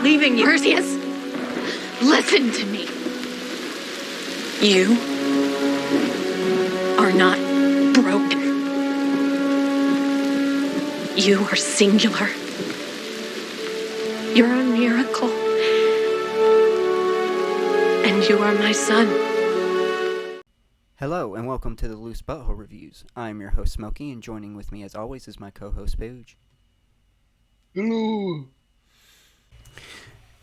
leaving you. Perseus, listen to me. You are not broken. You are singular. You're a miracle. And you are my son. Hello, and welcome to the Loose Butthole Reviews. I'm your host, Smokey, and joining with me, as always, is my co-host, Booge. Hello.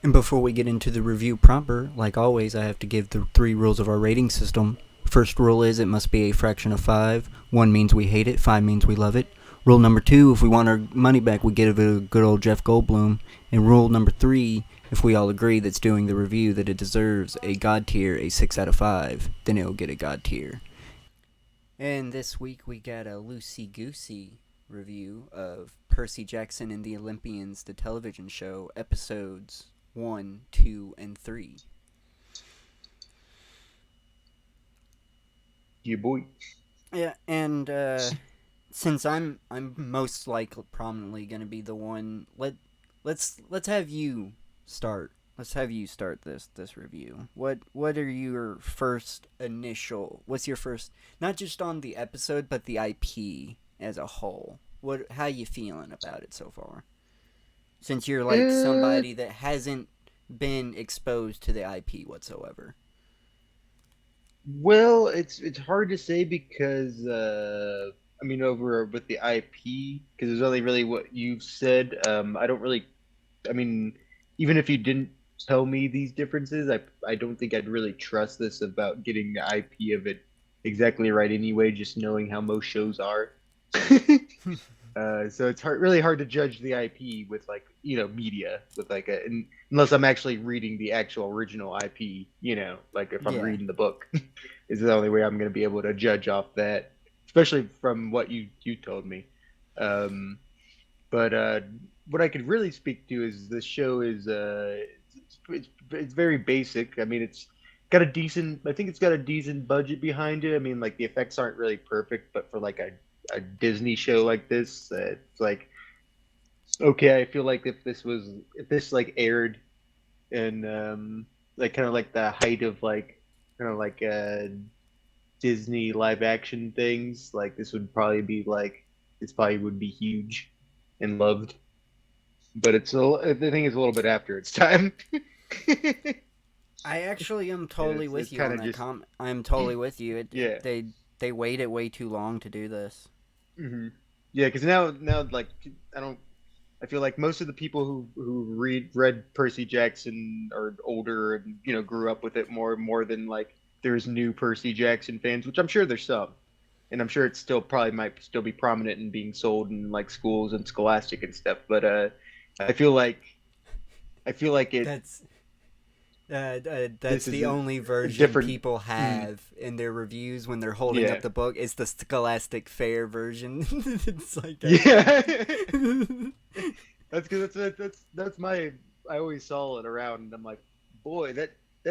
And before we get into the review proper, like always, I have to give the 3 rules of our rating system. First rule is it must be a fraction of 5. 1 means we hate it, 5 means we love it. Rule number 2, if we want our money back, we give it a good old Jeff Goldblum. And rule number 3, if we all agree that's doing the review that it deserves a God tier, a 6 out of 5, then it'll get a God tier. And this week we got a Loosey Goosey review of Percy Jackson and the Olympians, the television show, episodes 1, 2, and 3. Yeah, boy. Yeah, and since I'm most likely prominently gonna be the one, let's have you start. Let's have you start this review. What are your first initial? What's your first? Not just on the episode, but the IP as a whole. How you feeling about it so far? Since you're like somebody that hasn't been exposed to the IP whatsoever. Well, it's hard to say because over with the IP, because there's only really what you've said. I don't really. Even if you didn't tell me these differences, I don't think I'd really trust this about getting the IP of it exactly right anyway. Just knowing how most shows are. So it's really hard to judge the IP with media with unless I'm actually reading the actual original IP, like if I'm reading the book, is the only way I'm going to be able to judge off that, especially from what you told me. But what I could really speak to is the show is it's very basic. I mean, it's got a decent budget behind it. I mean, like the effects aren't really perfect, but for like a Disney show like this, it's like okay. I feel like if this aired in kind of like the height of Disney live action things, like this would probably be would be huge and loved. But the thing is a little bit after its time. I actually am totally with you on that comment. I'm totally with you. They waited way too long to do this. Mm-hmm. Yeah, because now I feel like most of the people who read Percy Jackson are older and grew up with it more than like there's new Percy Jackson fans, which I'm sure there's some, and I'm sure it still probably might still be prominent and being sold in like schools and Scholastic and stuff. But I feel like it. That's the only version people have in their reviews when they're holding up the book. It's the Scholastic Fair version. It's like that's because that's my. I always saw it around, and I'm like, boy, that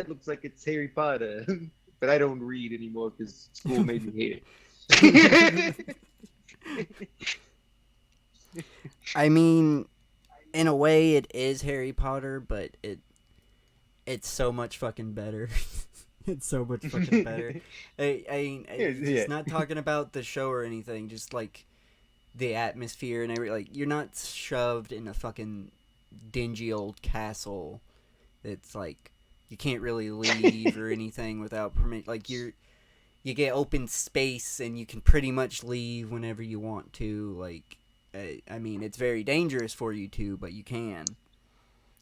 looks like it's Harry Potter, but I don't read anymore because school made me hate it. I mean, in a way, it is Harry Potter, but it's so much fucking better. It's so much fucking better. It's not talking about the show or anything, just like the atmosphere and everything. Like, you're not shoved in a fucking dingy old castle that's like you can't really leave or anything without permission. Like, you get open space and you can pretty much leave whenever you want to. Like, I mean, it's very dangerous for you to, but you can.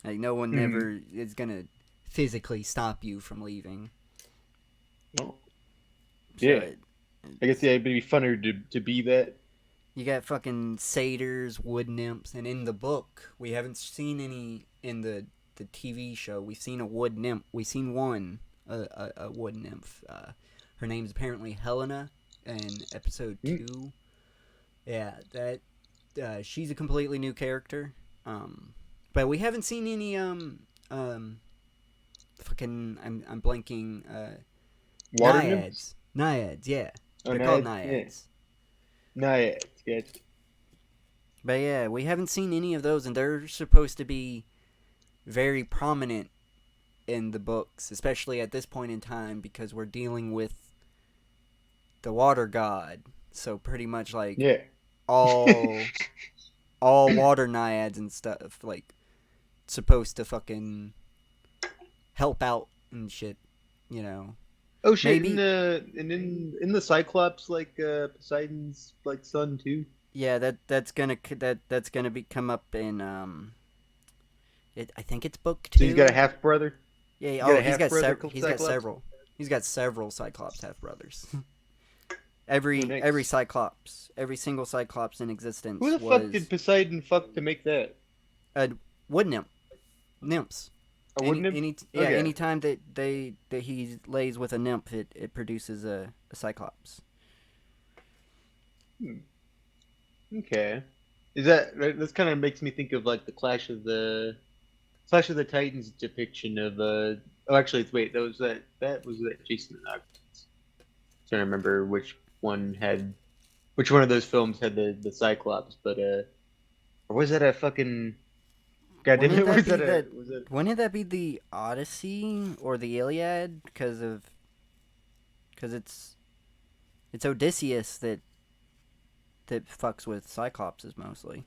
Like, no one never is gonna physically stop you from leaving. Oh. Yeah. So I guess it'd be funner to be that. You got fucking satyrs, wood nymphs, and in the book, we haven't seen any in the TV show. We've seen a wood nymph. We've seen one, a wood nymph. Her name's apparently Helena in episode 2. Yeah, that she's a completely new character. But we haven't seen any fucking I'm blanking Water naiads. Naiads, yeah. Oh, They're called naiads. Yeah. Naiads, yes. But yeah, we haven't seen any of those, and they're supposed to be very prominent in the books, especially at this point in time, because we're dealing with the water god. So pretty much like Yeah. all water naiads and stuff like supposed to fucking help out and shit, you know. Oh shit! Maybe In the Cyclops, like Poseidon's like son too. yeah, that's gonna be come up in I think it's book So he's got a 2. half brother. Yeah, He's got oh, a half brother called he's got Cyclops. several. He's got several Cyclops half brothers. Oh, nice. Every Cyclops, every single Cyclops in existence Who the fuck did Poseidon fuck to make that? a wood nymph. Nymphs. A wood nymph? Okay. Anytime that he lays with a nymph, it produces a Cyclops. Okay. Is that this kind of makes me think of like the Clash of the Titans depiction of oh actually wait that was that Jason and August. Trying to remember which one of those films had the Cyclops, but or was that a fucking goddamn it? Wouldn't that be the Odyssey or the Iliad? Because it's Odysseus that fucks with Cyclopses mostly.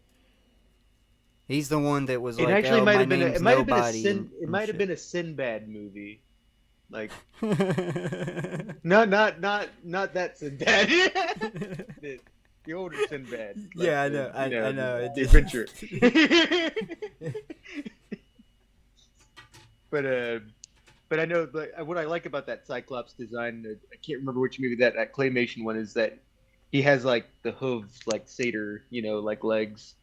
He's the one that was it like, actually oh, might my have been name's it might have been nobody. it might have been a Sinbad movie, like been not that Sinbad, the older Sinbad. Like yeah, I know. I know. The adventure. But I know what I like about that Cyclops design. I can't remember which movie that claymation one is. That he has like the hooves, like satyr, like legs.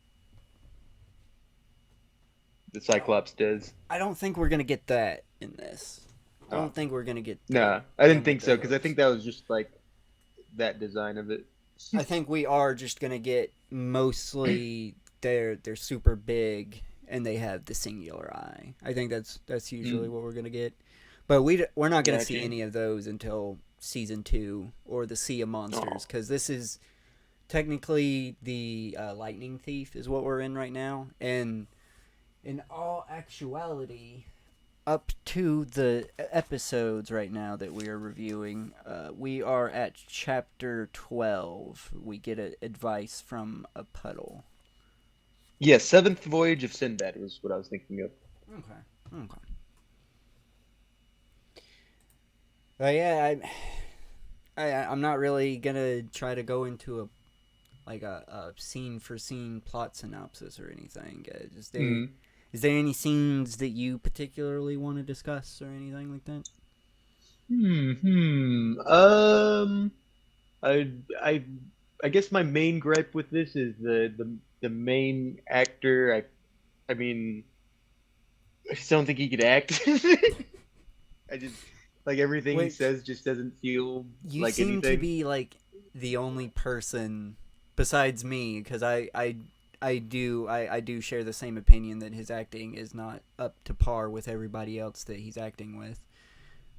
The Cyclops does. I don't think we're gonna get that in this. I don't think we're gonna get. Nah, I didn't think so because I think that was just like that design of it. I think we are just gonna get mostly they're super big and they have the singular eye. I think that's usually what we're gonna get, but we're not gonna see any of those until season 2 or the Sea of Monsters, because this is technically the Lightning Thief is what we're in right now, and in all actuality, up to the episodes right now that we are reviewing, we are at chapter 12. We get advice from a puddle. Yes, Seventh Voyage of Sinbad was what I was thinking of. Okay. But yeah, I'm not really gonna try to go into a scene for scene plot synopsis or anything. Is there any scenes that you particularly want to discuss or anything like that? I guess my main gripe with this is the main actor. I mean, I just don't think he could act. I just like everything he says just doesn't feel like anything. You seem to be like the only person besides me, because I do share the same opinion that his acting is not up to par with everybody else that he's acting with.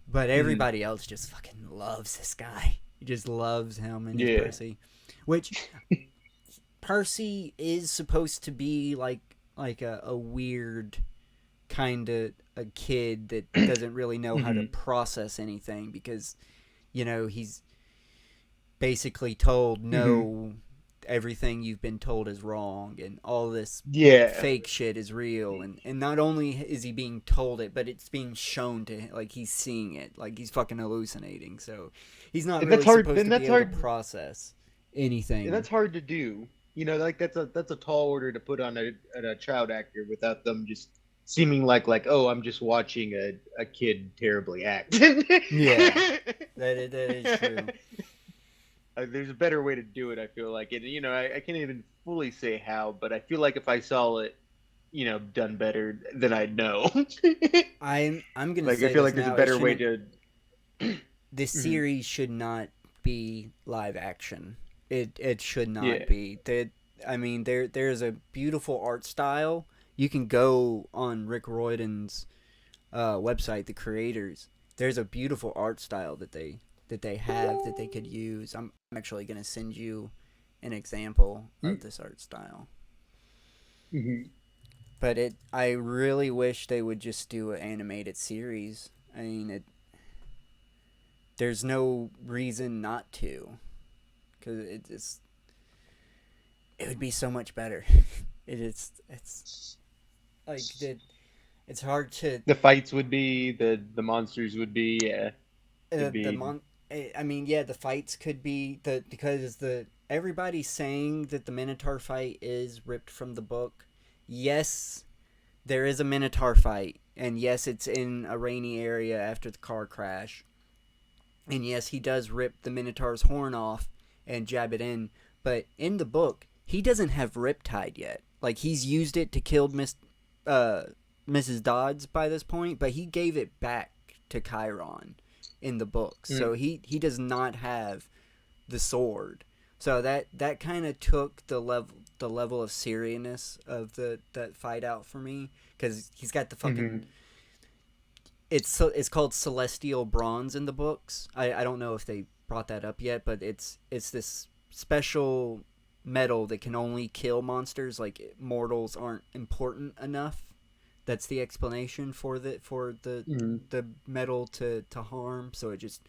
But everybody else just fucking loves this guy. He just loves him and his Percy. Which Percy is supposed to be like a weird kind of a kid that doesn't really know how to process anything, because he's basically told no, everything you've been told is wrong and all this fake shit is real, and not only is he being told it, but it's being shown to him, like he's seeing it, like he's fucking hallucinating, so he's not really supposed to be able to process anything. And that's hard to do, like that's a tall order to put on a child actor without them just seeming like oh, I'm just watching a kid terribly act. Yeah, that is true. There's a better way to do it, I feel like. And, I can't even fully say how, but I feel like if I saw it, done better, then I'd know. I'm going to say I feel like there's a better way to... This series should not be live action. It should not be. There's a beautiful art style. You can go on Rick Riordan's website, the creators. There's a beautiful art style that they have that they could use. I'm actually going to send you an example of this art style. But I really wish they would just do an animated series. I mean, there's no reason not to, because it would be so much better. It's like it's hard to The fights would be the monsters would be it'd the be mon. I mean, yeah, the fights could be because the everybody's saying that the Minotaur fight is ripped from the book. Yes, there is a Minotaur fight, and yes, it's in a rainy area after the car crash. And yes, he does rip the Minotaur's horn off and jab it in, but in the book, he doesn't have Riptide yet. Like, he's used it to kill Mrs. Dodds by this point, but he gave it back to Chiron in the book. So he does not have the sword. So that kind of took the level of seriousness of that fight out for me, because he's got the fucking it's called celestial bronze in the books. I don't know if they brought that up yet, but it's this special metal that can only kill monsters. Like, mortals aren't important enough. That's the explanation for the metal to harm. So it just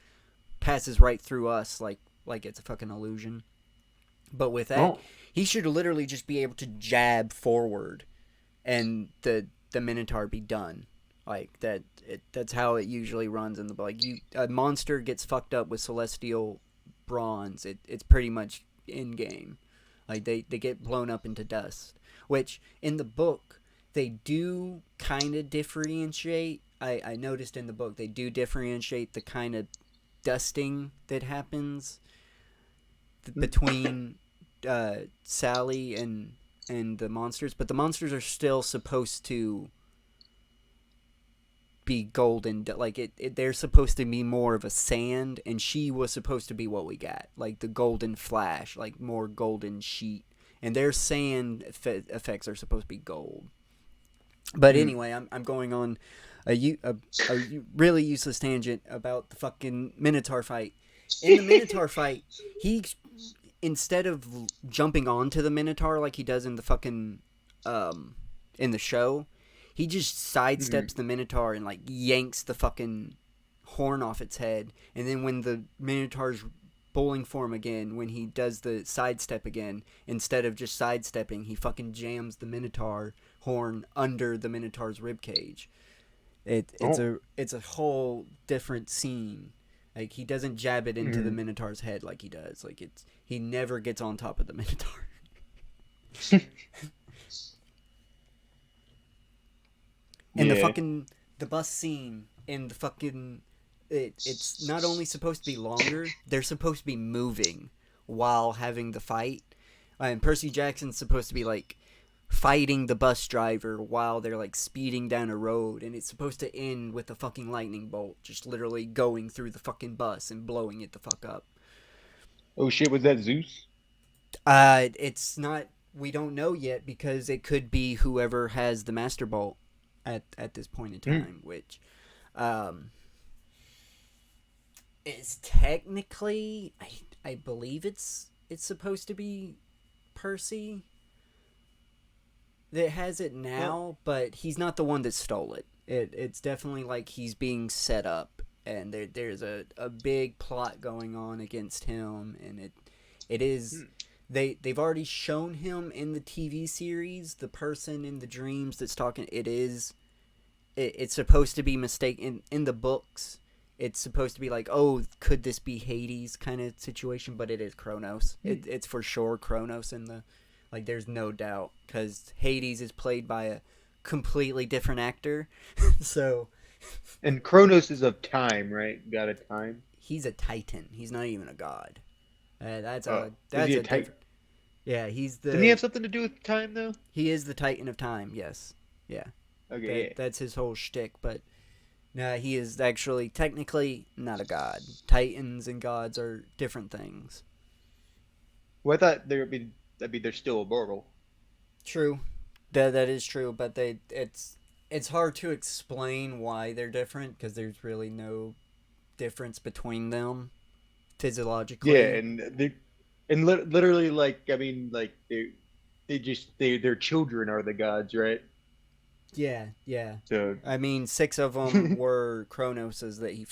passes right through us like it's a fucking illusion. But with that, he should literally just be able to jab forward, and the Minotaur be done. Like that. That's how it usually runs in the book. Like, a monster gets fucked up with celestial bronze. It's pretty much in game. Like, they get blown up into dust. Which in the book they do kind of differentiate. I noticed in the book they do differentiate the kind of dusting that happens between Sally and the monsters, but the monsters are still supposed to be golden. Like, they're supposed to be more of a sand, and she was supposed to be what we got, like the golden flash, like more golden sheet, and their sand effects are supposed to be gold. But anyway, I'm going on a really useless tangent about the fucking Minotaur fight. In the Minotaur fight, he, instead of jumping onto the Minotaur like he does in the fucking in the show, he just sidesteps the Minotaur and, like, yanks the fucking horn off its head. And then when the Minotaur's bowling for him again, when he does the sidestep again, instead of just sidestepping, he fucking jams the Minotaur horn under the Minotaur's ribcage. It's a whole different scene. Like, he doesn't jab it into the Minotaur's head like he does. Like, he never gets on top of the Minotaur. And the bus scene in the fucking it's not only supposed to be longer, they're supposed to be moving while having the fight. And Percy Jackson's supposed to be, like, fighting the bus driver while they're, like, speeding down a road, and it's supposed to end with a fucking lightning bolt just literally going through the fucking bus and blowing it the fuck up. Oh shit, was that Zeus? It's not, we don't know yet, because it could be whoever has the Master Bolt at this point in time, which is technically, I believe it's supposed to be Percy that has it now, but he's not the one that stole it. It's definitely like he's being set up, and there's a big plot going on against him, and it is they've already shown him in the TV series, the person in the dreams that's talking. It's supposed to be mistaken in the books. It's supposed to be like, oh, could this be Hades kind of situation? But it is Kronos. It's for sure Kronos in the, like, there's no doubt, because Hades is played by a completely different actor. So, and Kronos is of time, right? God of time. He's a titan. He's not even a god. That's is a he a titan? different. Yeah, he's the. Didn't he have something to do with time though? He is the Titan of Time. Yes. Yeah. Okay. That's his whole shtick, but no, he is actually technically not a god. Titans and gods are different things. Well, I thought they're still immortal. True, that is true, but it's hard to explain why they're different, because there's really no difference between them physiologically. Yeah, and literally, like, I mean, like, their children are the gods, right? Yeah, yeah. So, I mean, 6 of them were Kronos's that he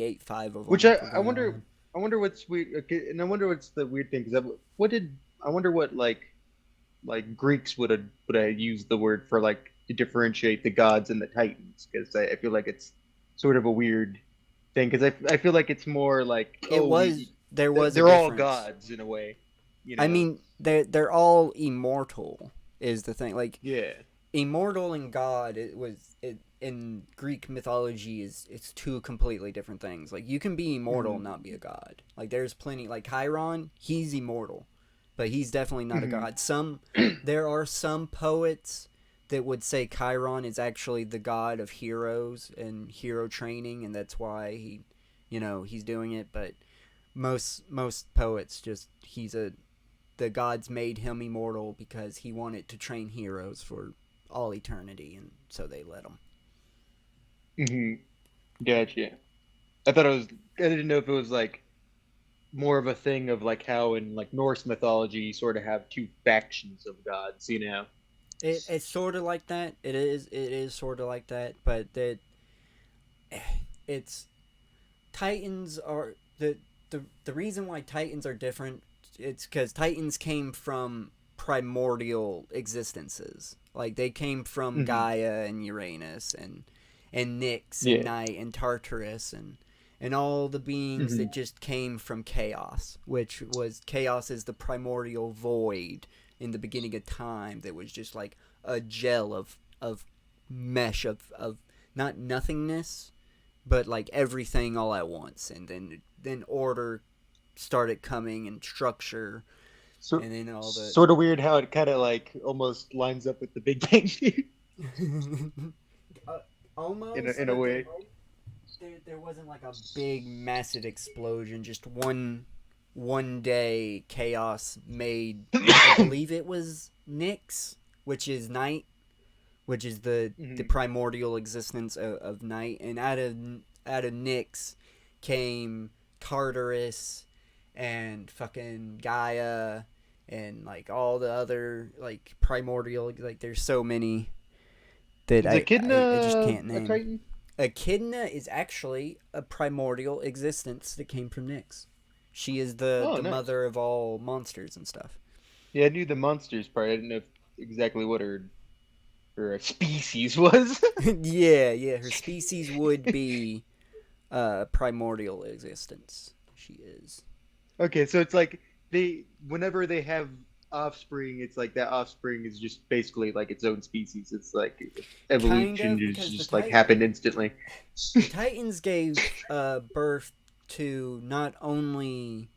ate 5 of which them for going on. I wonder what's weird, okay, and I wonder what's the weird thing because I wonder what like Greeks would have used the word for like to differentiate the gods and the Titans because I feel like it's sort of a weird thing because I feel like it's more like There was a they're all difference. gods in a way, you I know? mean, they're all immortal is the thing. Like Yeah. immortal and God, in Greek mythology is it's two completely different things. Like you can be immortal and Hmm. not be a god. Like there's plenty like Chiron, he's immortal, but he's definitely not a Hmm. god. There are some poets that would say Chiron is actually the god of heroes and hero training, and that's why he's doing it. But most poets just the gods made him immortal because he wanted to train heroes for all eternity, and so they let him. Hmm. Gotcha. I thought it was. I didn't know if it was like more of a thing of like how in like Norse mythology you sort of have two factions of gods, you know? It's sort of like that. It is sort of like that, but it's Titans are the reason why Titans are different. It's because Titans came from primordial existences. Like they came from Hmm. Gaia and Uranus and Nyx and Yeah. Night and Tartarus and all the beings Hmm. that just came from chaos, which was chaos is the primordial void in the beginning of time that was just like a gel of mesh of not nothingness but like everything all at once, and then order started coming and structure, So and then all the sort of weird how it kind of like almost lines up with the Big Bang Theory uh, almost, in a but way. there wasn't like a big massive explosion. Just one day chaos made, I believe it was Nyx, which is night, which is the Hmm. primordial existence of night, and out of Nyx came Tartarus and fucking Gaia and like all the other like primordial, like there's so many that Is I just Echidna can't a name. Titan? Echidna is actually a primordial existence that came from Nyx. She is the Oh, the nice. mother of all monsters and stuff. Yeah, I knew the monsters part. I didn't know exactly what her species was. Yeah, yeah. Her species would be primordial existence. She is. Okay, so it's like whenever they have offspring, it's like that offspring is just basically like its own species. It's like Kind evolution of, because just like happened instantly. the Titans gave birth to not only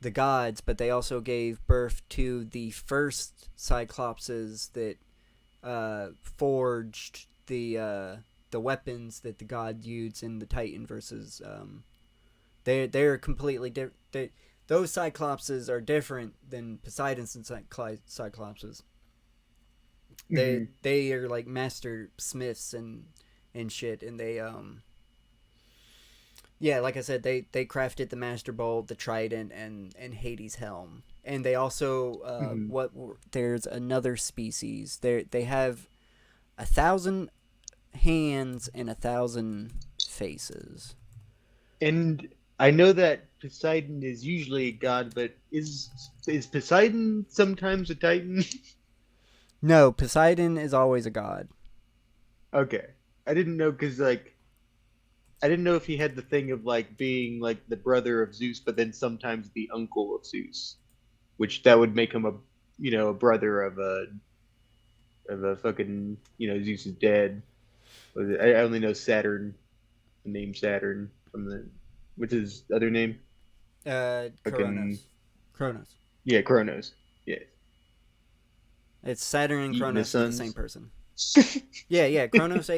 the gods, but they also gave birth to the first Cyclopses that forged the weapons that the god used in the Titan versus. They're completely different. Those Cyclopses are different than Poseidon's and Cyclopses. They Hmm. they are like master smiths and shit, and they yeah, like I said, they crafted the Master Bolt, the Trident, and Hades' helm, and they also Hmm. there's another species. They have 1,000 hands and 1,000 faces. And I know that Poseidon is usually a god, but is Poseidon sometimes a Titan? No, Poseidon is always a god. Okay, I didn't know because like I didn't know if he had the thing of like being like the brother of Zeus, but then sometimes the uncle of Zeus, which that would make him a a brother of a fucking Zeus is dead. I only know Saturn, the name Saturn from the what's his other name? Fucking Kronos. Kronos. yeah, Kronos. Yeah, It's Saturn and eating his Kronos is the same sons. person. Yeah, yeah. Kronos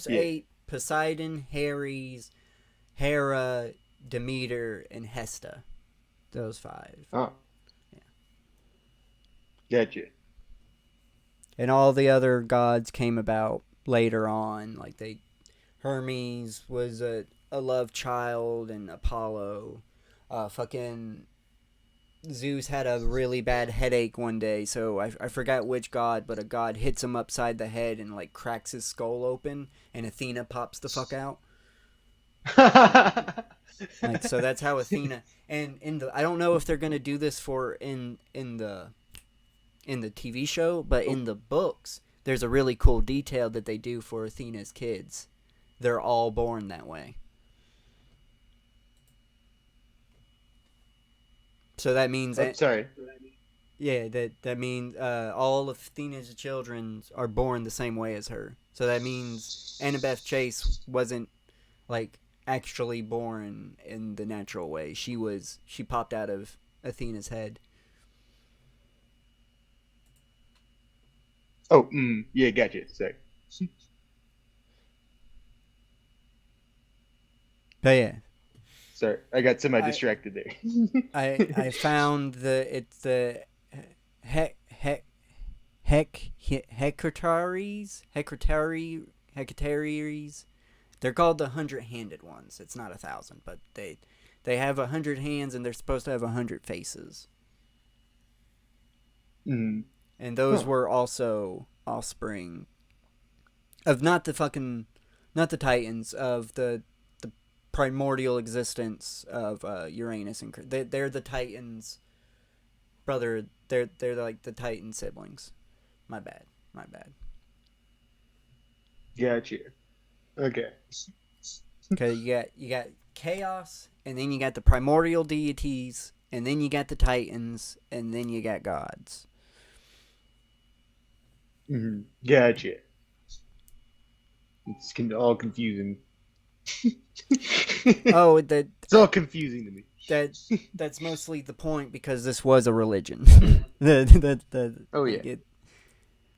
Yeah. 8, Poseidon, Hera, Demeter, and Hesta. Those 5. Oh, Yeah. gotcha. And all the other gods came about later on. Hermes was a love child, and Apollo. Fucking Zeus had a really bad headache one day, so I forgot which god, but a god hits him upside the head and like cracks his skull open, and Athena pops the fuck out. Like, so that's how Athena, and in the, I don't know if they're gonna do this for in the TV show, but in the books, there's a really cool detail that they do for Athena's kids. They're all born that way. So that means sorry. Yeah, that means all of Athena's children are born the same way as her. So that means Annabeth Chase wasn't like actually born in the natural way. She popped out of Athena's head. Oh, yeah, gotcha. Sorry. But yeah. Sorry, I got semi-distracted there. I found it's the Hecataries. They're called the 100-handed ones. It's not 1,000, but they have 100 hands and they're supposed to have 100 faces. Mm. And those were also offspring of not the Titans, of the primordial existence of Uranus and they're the Titans brother. They're like the Titan siblings. My bad. Gotcha. Okay. Okay, you got chaos, and then you got the primordial deities, and then you got the Titans, and then you got gods. Mm-hmm. Gotcha. It's all confusing. Oh, it's all confusing to me. That's mostly the point, because this was a religion. Oh yeah.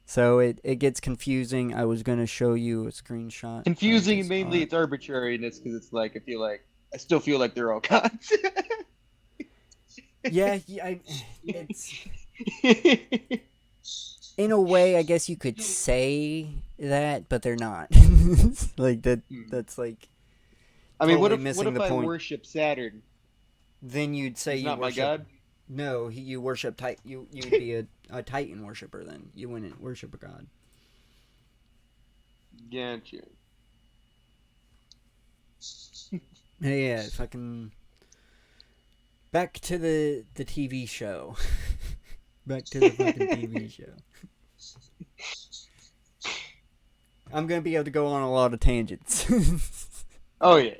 So it gets confusing. I was gonna show you a screenshot. Confusing, and mainly it's arbitrariness, because it's like I still feel like they're all gods. Yeah, it's in a way, I guess you could say that, but they're not. Like that. That's like. I mean, totally what if I worship Saturn? Then you'd say he's you not worship, my god. No, you worship you would be a Titan worshiper. Then you wouldn't worship a god. Gotcha. Yeah, fucking. Back to the TV show. Back to the fucking TV show. I'm gonna be able to go on a lot of tangents. Oh yeah.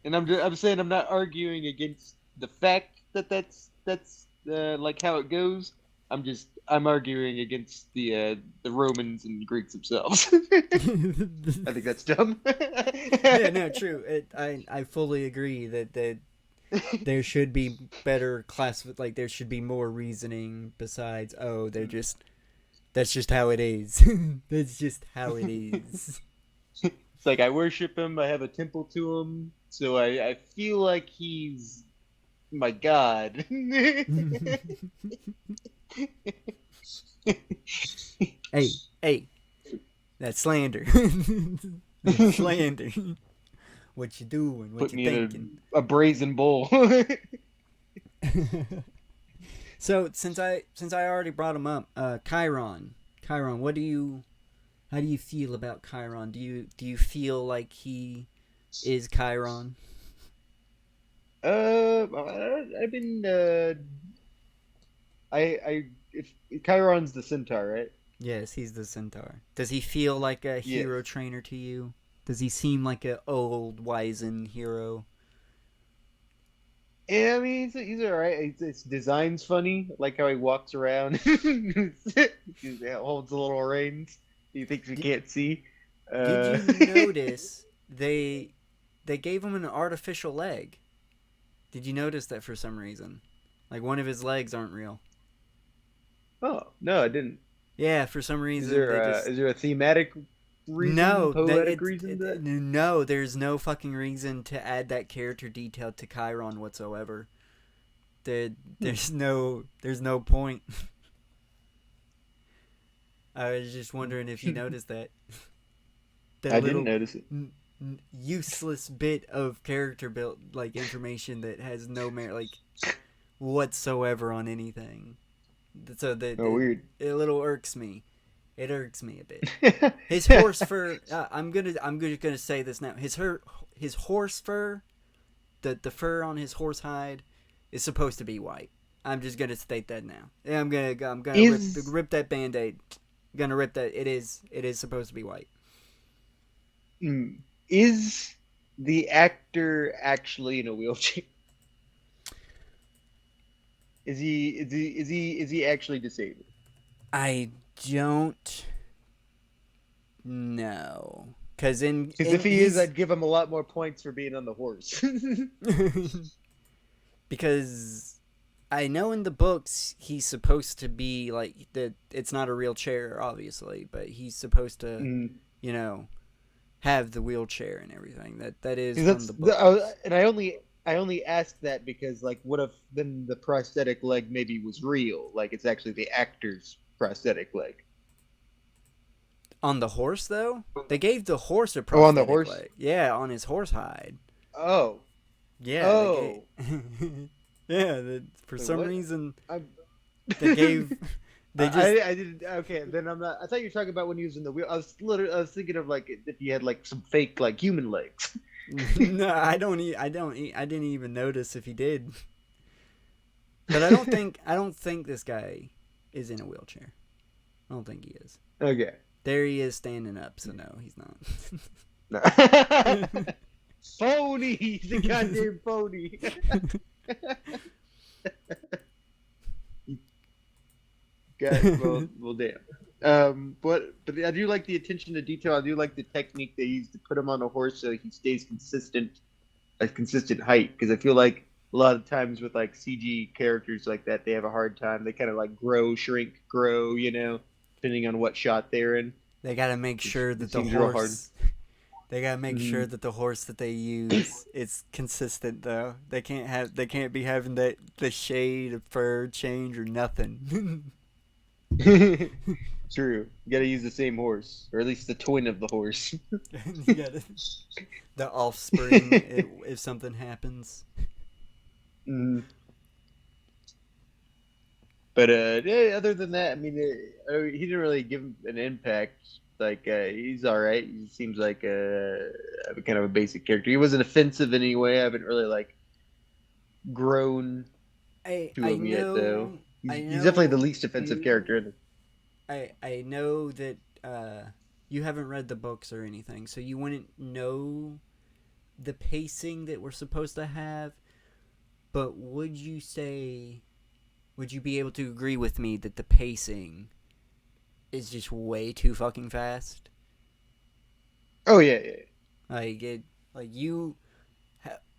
And I'm saying I'm not arguing against the fact that that's like how it goes. I'm arguing against the Romans and Greeks themselves. I think that's dumb. Yeah, no, true. I fully agree that there should be better like there should be more reasoning besides that's just how it is. That's just how it is. It's like I worship him, I have a temple to him, so I feel like he's my god. Hey, that's slander. That's slander. What you doing? What Put you me thinking? in a brazen bull. So since I already brought him up, Chiron, how do you feel about Chiron? Do you feel like he is Chiron? I've been if Chiron's the centaur, right? Yes, he's the centaur. Does he feel like a hero trainer to you? Does he seem like an old, wizened hero? Yeah, I mean, he's alright. His design's funny. I like how he walks around. He holds the little reins. He thinks we can't see. Did you notice they gave him an artificial leg? Did you notice that for some reason? Like one of his legs aren't real. Oh, no, I didn't. Yeah, for some reason. Is there a thematic reason? No, poetic reason? No, there's no fucking reason to add that character detail to Chiron whatsoever. There's no point. I was just wondering if you noticed that. I didn't notice it. Useless bit of character built like information that has no merit. Like, whatsoever on anything. So that Oh, weird. it a little irks me. It irks me a bit. His horse fur. I'm gonna say this now. His horse fur, the fur on his horse hide, is supposed to be white. I'm just gonna state that now. Yeah, I'm gonna rip that Band-Aid. Gonna rip that. It is supposed to be white. Is the actor actually in a wheelchair? Is he actually disabled? I don't know. Because If he is, I'd give him a lot more points for being on the horse. Because I know in the books he's supposed to be like that. It's not a real chair, obviously, but he's supposed to, have the wheelchair and everything. That is from the book. And I only asked that because, like, what if then the prosthetic leg maybe was real? Like, it's actually the actor's prosthetic leg. On the horse, though, they gave the horse a prosthetic on the horse leg. Yeah, on his horse hide. Oh. Yeah. Oh. Yeah. For some what? reason, they gave. They just. I didn't. Okay, then I'm not. I thought you were talking about when he was in the wheel. I was thinking of like if he had like some fake like human legs. No, I didn't even notice if he did. But I don't think this guy is in a wheelchair. I don't think he is. Okay. There he is standing up, so no, he's not. No. Phony! He's a goddamn phony. Okay, well, damn. But I do like the attention to detail. I do like the technique they use to put him on a horse so he stays a consistent height. Because I feel like a lot of times with like CG characters like that, they have a hard time. They kind of like grow, shrink, grow, depending on what shot they're in. They gotta make sure that the horse. They gotta make sure that the horse that they use is consistent, though. They can't be having the shade of fur change or nothing. True. You gotta use the same horse, or at least the twin of the horse. You gotta, the offspring if something happens. But yeah, other than that, I mean, he didn't really give him an impact. Like he's all right. He seems like a kind of a basic character. He wasn't offensive in any way. I haven't really like grown to him yet, though. He's definitely the least offensive character. I know that you haven't read the books or anything, so you wouldn't know the pacing that we're supposed to have. But would you be able to agree with me that the pacing is just way too fucking fast? Oh yeah.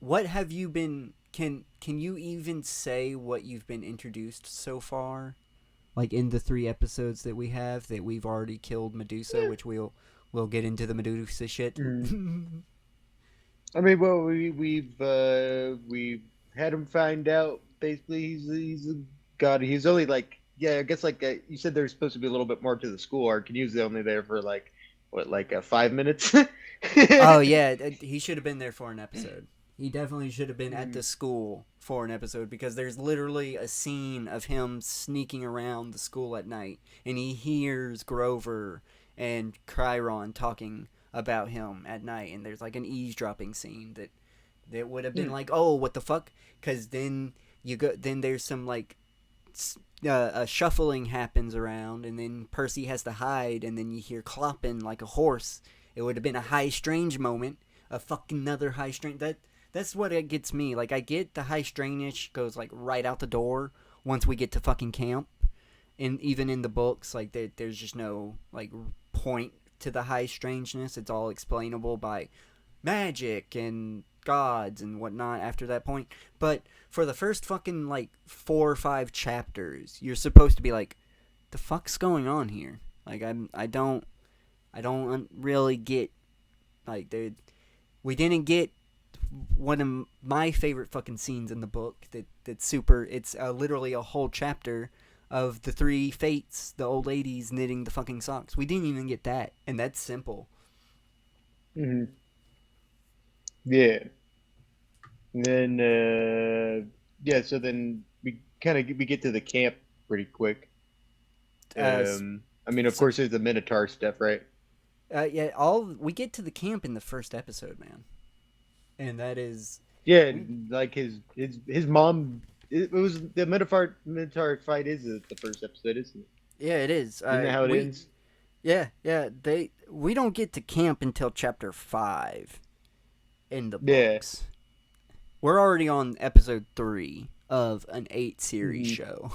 What have you been? Can you even say what you've been introduced so far? Like in the 3 episodes that we've already killed Medusa, which we'll get into the Medusa shit. I mean, well, we've had him find out. Basically, he's a god. He's only like, yeah, I guess like you said, there's supposed to be a little bit more to the school arc, and he was only there for like 5 minutes. Oh yeah, he should have been there for an episode. He definitely should have been at the school for an episode, because there's literally a scene of him sneaking around the school at night, and he hears Grover and Chiron talking about him at night, and there's like an eavesdropping scene that would have been like, oh, what the fuck? Because then there's some like a shuffling happens around, and then Percy has to hide, and then you hear clopping like a horse. It would have been a high strange moment, a fucking another high strange. That's what it gets me. Like, I get the high strange goes like right out the door once we get to fucking camp, and even in the books, like there's just no like point to the high strangeness. It's all explainable by magic and gods and whatnot after that point. But for the first fucking like 4 or 5 chapters, you're supposed to be like, the fuck's going on here? Like I don't really get, like, we didn't get one of my favorite fucking scenes in the book that's super. It's literally a whole chapter of the 3 fates, the old ladies knitting the fucking socks. We didn't even get that, and that's simple. Yeah. And then so then we we get to the camp pretty quick. Uh, I mean, of course, there's the Minotaur stuff, right? we get to the camp in the first episode, man, and that is Yeah, we like his mom. It was the Minotaur fight is the first episode, isn't it? yeah, it is. Isn't that how it ends? Yeah. We don't get to camp until chapter 5 in the Yeah. books. We're already on episode 3 of an 8 series show.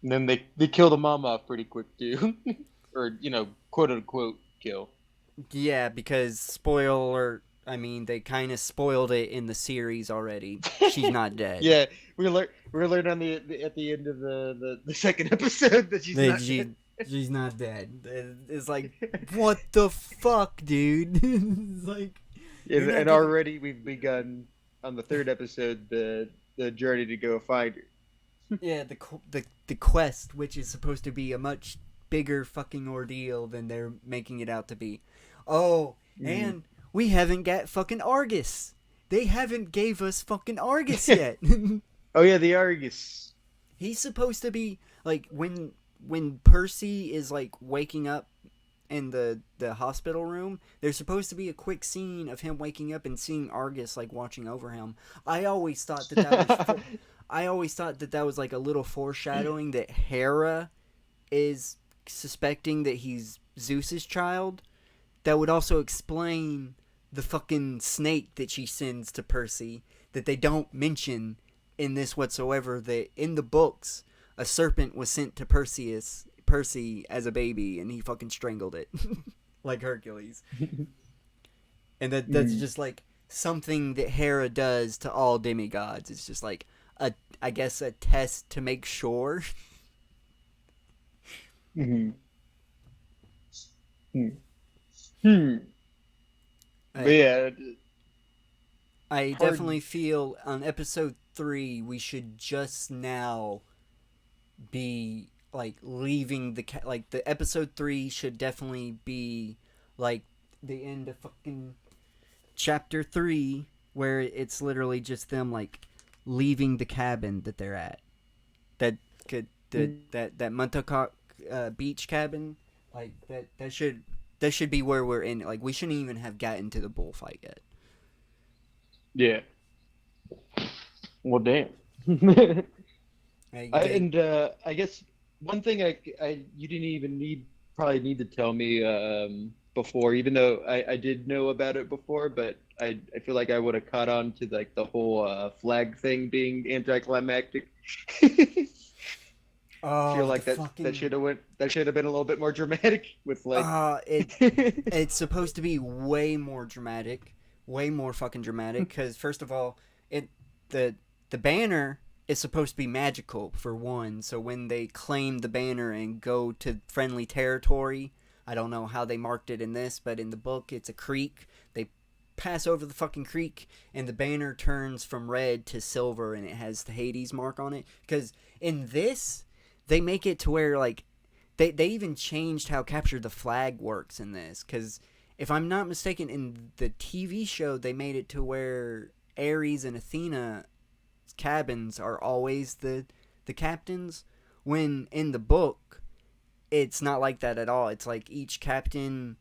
And then they kill the mom off pretty quick too, or quote unquote kill. Yeah, because spoiler. I mean, they kind of spoiled it in the series already. She's not dead. Yeah, we learned on at the end of the second episode that she's not dead. She's not dead. It's like, what the fuck, dude? It's like, and already we've begun on the third episode the journey to go find her. Yeah, the quest, which is supposed to be a much bigger fucking ordeal than they're making it out to be. Oh, and we haven't got fucking Argus. They haven't gave us fucking Argus yet. Oh yeah, the Argus. He's supposed to be like when Percy is like waking up in the hospital room, there's supposed to be a quick scene of him waking up and seeing Argus like watching over him. I always thought that was like a little foreshadowing that Hera is suspecting that he's Zeus's child. That would also explain the fucking snake that she sends to Percy that they don't mention in this whatsoever. That in the books, a serpent was sent to Percy as a baby, and he fucking strangled it like Hercules. And that's just like something that Hera does to all demigods. It's just like I guess a test to make sure. But yeah, I definitely feel on episode 3 we should just now be like leaving the episode 3 should definitely be like the end of fucking chapter 3, where it's literally just them like leaving the cabin that they're at. That Montauk beach cabin, like that should be where we're in. Like we shouldn't even have gotten to the bullfight yet. Yeah. Well, damn. I guess one thing you didn't even probably need to tell me before, even though I did know about it before, but I feel like I would have caught on to like the whole flag thing being anticlimactic. I feel like that should have been a little bit more dramatic with like. It's supposed to be way more dramatic, way more fucking dramatic. Because first of all, the banner is supposed to be magical for one. So when they claim the banner and go to friendly territory, I don't know how they marked it in this, but in the book it's a creek. They pass over the fucking creek, and the banner turns from red to silver, and it has the Hades mark on it. Because in this, they make it to where, like, they even changed how Capture the Flag works in this. Because if I'm not mistaken, in the TV show, they made it to where Ares and Athena cabins are always the captains. When in the book, it's not like that at all. It's like each cabin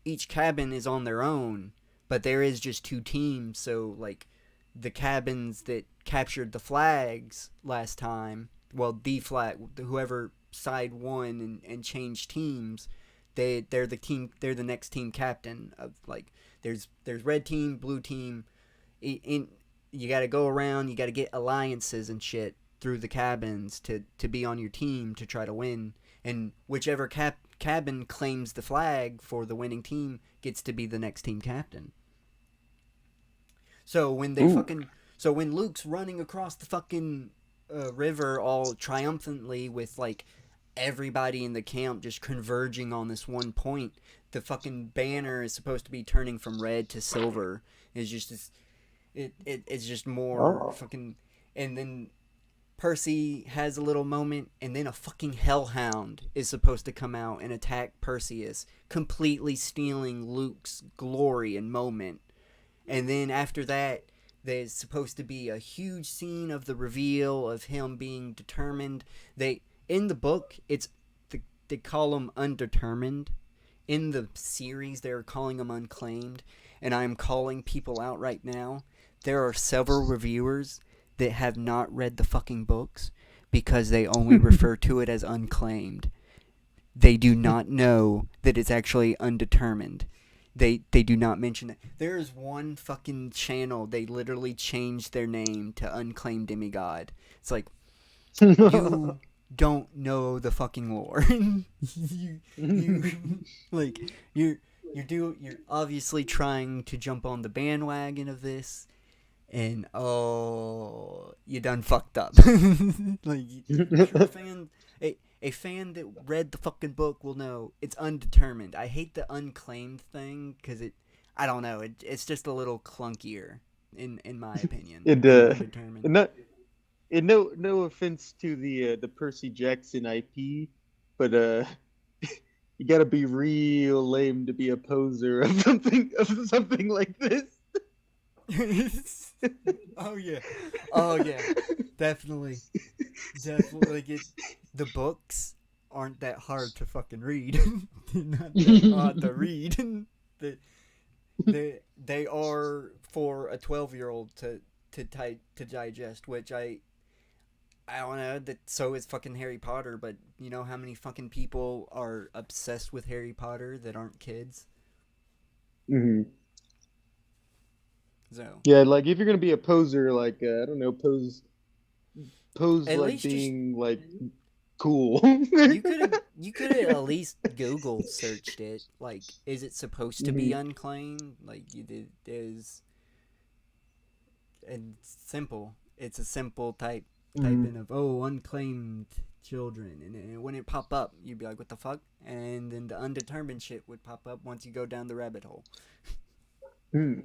is on their own, but there is just 2 teams. So, like, the cabins that captured the flags last time, well, the flag, whoever side won and changed teams, they're the next team captain of, like, there's red team, blue team. You got to go around, you got to get alliances and shit through the cabins to be on your team to try to win. And whichever cabin claims the flag for the winning team gets to be the next team captain. So when when Luke's running across the fucking river all triumphantly with like everybody in the camp just converging on this one point, the fucking banner is supposed to be turning from red to silver. It's just this, it's just more fucking, and then Percy has a little moment, and then a fucking hellhound is supposed to come out and attack Perseus, completely stealing Luke's glory and moment. And then after that, There's supposed to be a huge scene of the reveal of him being determined. In the book, they call him undetermined. In the series, they're calling him unclaimed. And I'm calling people out right now. There are several reviewers that have not read the fucking books because they only refer to it as unclaimed. They do not know that it's actually undetermined. They do not mention it. There is one fucking channel, they literally changed their name to Unclaimed Demigod. It's like, you don't know the fucking lore. You're obviously trying to jump on the bandwagon of this, and you done fucked up. Like, a fan that read the fucking book will know it's undetermined. I hate the unclaimed thing because I don't know, it's just a little clunkier in my opinion. No offense to the Percy Jackson IP, but you gotta be real lame to be a poser of something like this. Oh yeah, definitely. Like the books aren't that hard to fucking read. They're not that hard to read. They are for a 12-year-old to digest, which I don't know. That so is fucking Harry Potter, but you know how many fucking people are obsessed with Harry Potter that aren't kids? Mm-hmm. So yeah, like if you're gonna be a poser, like I don't know, pose at like being like cool. you could have at least Google searched it. Like, is it supposed to be unclaimed? Like, there's, and it's simple. It's a simple type in of unclaimed children, and when it pop up, you'd be like, what the fuck? And then the undetermined shit would pop up once you go down the rabbit hole. They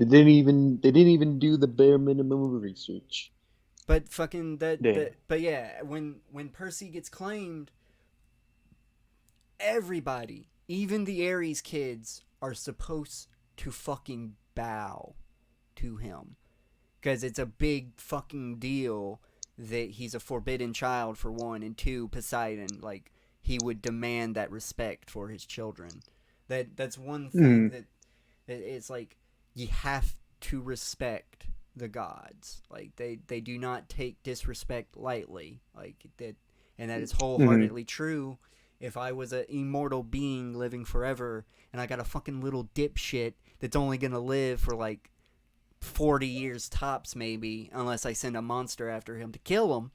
didn't even do the bare minimum of research. But fucking but yeah, when Percy gets claimed, everybody, even the Ares kids, are supposed to fucking bow to him. Because it's a big fucking deal that he's a forbidden child, for one, and two, Poseidon, like, he would demand that respect for his children. That's one thing that it's like, you have to respect the gods. Like, they do not take disrespect lightly. Like, that, and that is wholeheartedly true. If I was an immortal being living forever, and I got a fucking little dipshit that's only gonna live for like 40 years tops, maybe, unless I send a monster after him to kill him,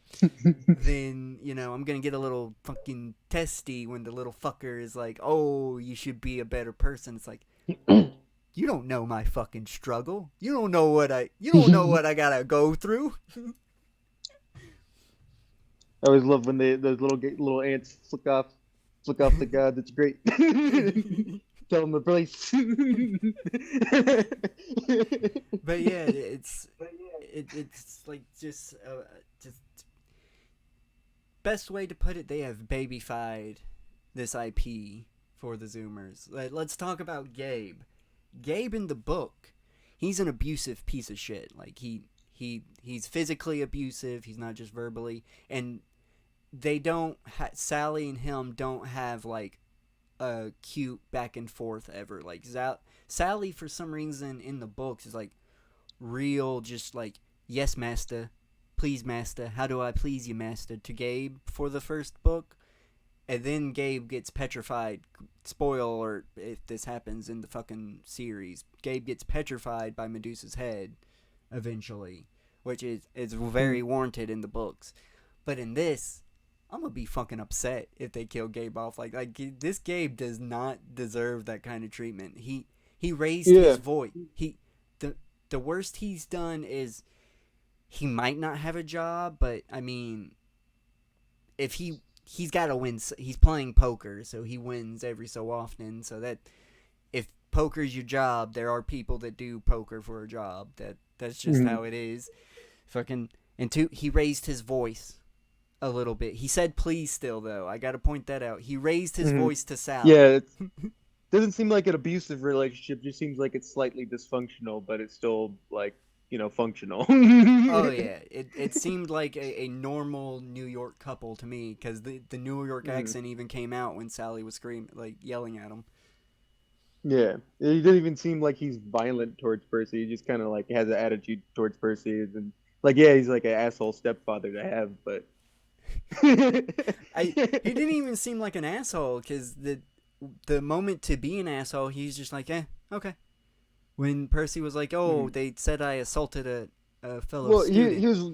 then, you know, I'm gonna get a little fucking testy when the little fucker is like, oh, you should be a better person. It's like, you don't know my fucking struggle. You don't know what I gotta go through. I always love when those little ants flick off the god. That's great. Tell them the place. But yeah, it's like just best way to put it. They have babyfied this IP for the Zoomers. Let's talk about Gabe. Gabe in the book, he's an abusive piece of shit. Like he's physically abusive. He's not just verbally. And they don't. Sally and him don't have like a cute back and forth ever. Like Sally, for some reason in the books, is like real, just like, yes, master, please, master. How do I please you, master? To Gabe for the first book. And then Gabe gets petrified. Spoiler alert, if this happens in the fucking series. Gabe gets petrified by Medusa's head, eventually. Which is very warranted in the books. But in this, I'm gonna be fucking upset if they kill Gabe off. Like this Gabe does not deserve that kind of treatment. He raised his voice. The worst he's done is he might not have a job, but I mean, if he's got to win. He's playing poker, so he wins every so often. So that if poker's your job, there are people that do poker for a job. That's just how it is. Fucking, and two, he raised his voice a little bit. He said please still, though. I got to point that out. He raised his voice to Sally. Yeah, doesn't seem like an abusive relationship. Just seems like it's slightly dysfunctional, but it's still like functional. Oh yeah, it seemed like a normal New York couple to me, because the New York accent even came out when Sally was screaming, like yelling at him. Yeah, he doesn't even seem like he's violent towards Percy. He just kind of like has an attitude towards Percy, and like yeah, he's like an asshole stepfather to have, but He didn't even seem like an asshole, because the moment to be an asshole, he's just like, okay. When Percy was like, oh, they said I assaulted a fellow student. he was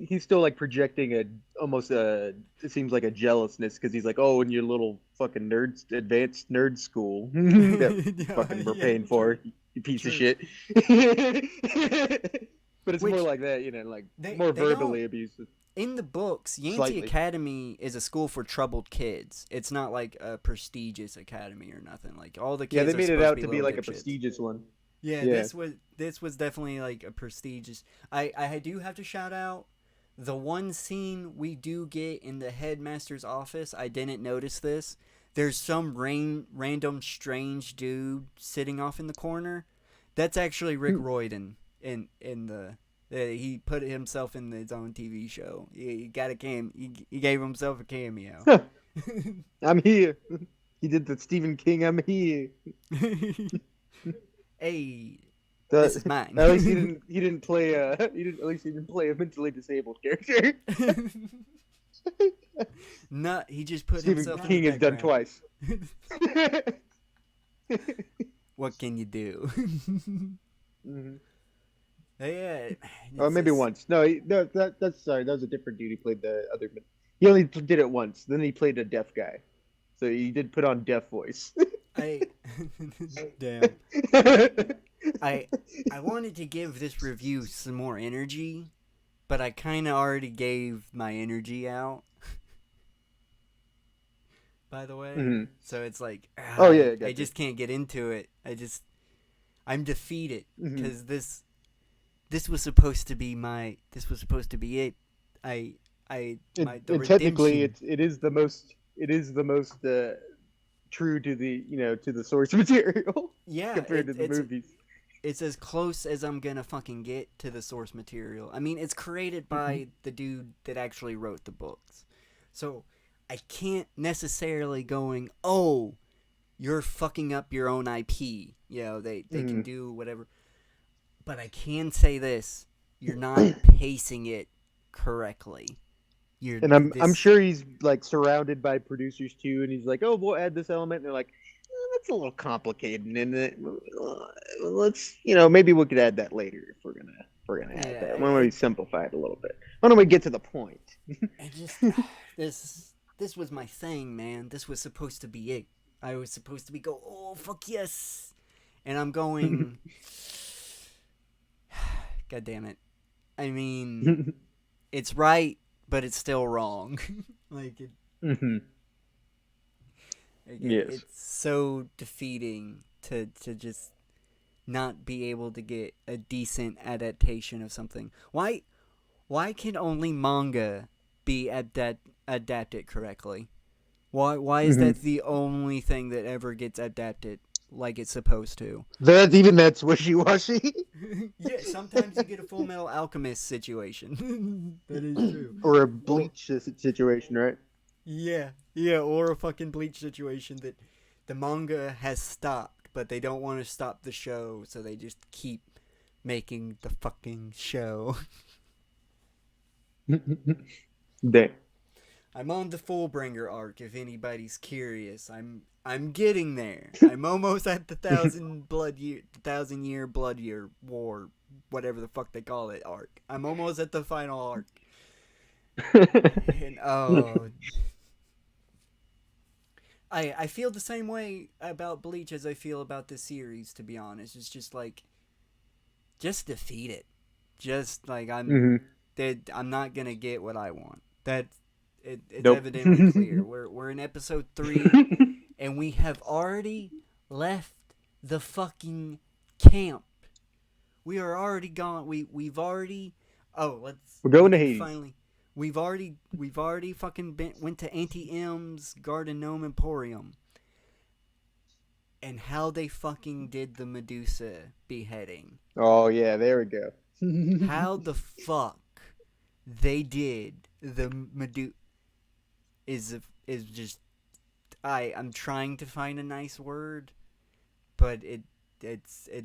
he's still like projecting almost it seems like a jealousness, because he's like, oh, in your little fucking advanced nerd school that fucking we're paying for, you piece of shit. But it's more like that, like more verbally abusive. In the books, Yancey Slightly. Academy is a school for troubled kids. It's not like a prestigious academy or nothing. Like all the kids. Yeah, they made it out to be little like a dipshits. prestigious one. Yeah, this was definitely like a prestigious. I do have to shout out the one scene we do get in the headmaster's office. I didn't notice this. There's some random strange dude sitting off in the corner. That's actually Rick Royden in the. He put himself in his own TV show. He got a he gave himself a cameo. I'm here. He did the Stephen King. I'm here. Hey, this is mine. At least he didn't play. At least he didn't play a mentally disabled character. No, he just put Stephen himself. King in the has done twice. What can you do? Mm-hmm. Yeah. Or maybe once. No, that's sorry. That was a different dude. He played the other. He only did it once. Then he played a deaf guy, so he did put on deaf voice. Damn. I wanted to give this review some more energy, but I kind of already gave my energy out. By the way, so it's like, I just can't get into it. I'm defeated because this was supposed to be it. Technically, it is the most true to the source material. Yeah, compared to the movies. It's as close as I'm gonna fucking get to the source material. I mean, it's created by the dude that actually wrote the books, so I can't necessarily going, oh, you're fucking up your own IP. They can do whatever. But I can say this: you're not pacing it correctly. I'm sure he's like surrounded by producers too, and he's like, "Oh, we'll add this element." And they're like, "That's a little complicated, and let's maybe we could add that later if we're gonna add that. Why don't we simplify it a little bit? Why don't we get to the point?" This was my thing, man. This was supposed to be it. I was supposed to go, oh fuck yes, and I'm going. God damn it. I mean, it's right, but it's still wrong. It's so defeating to just not be able to get a decent adaptation of something. Why can only manga be adapted correctly? Why is that the only thing that ever gets adapted like it's supposed to? That's wishy-washy. Yeah, sometimes you get a Full Metal Alchemist situation. That is true. Or a Bleach situation, right? Yeah, or a fucking Bleach situation that the manga has stopped, but they don't want to stop the show, so they just keep making the fucking show. Damn. I'm on the Fullbringer arc, if anybody's curious. I'm getting there. I'm almost at the 1,000-year blood year war, whatever the fuck they call it, arc. I'm almost at the final arc. And I feel the same way about Bleach as I feel about this series, to be honest. It's just like, just defeat it. Just like I'm not gonna get what I want. It's evidently clear. We're in episode 3, and we have already left the fucking camp. We are already gone. We've already. We're going to Hades. Finally, we've already fucking went to Auntie M's Garden Gnome Emporium. and how they fucking did the Medusa beheading. Oh yeah, there we go. How the fuck they did the Medusa is just I'm trying to find a nice word, but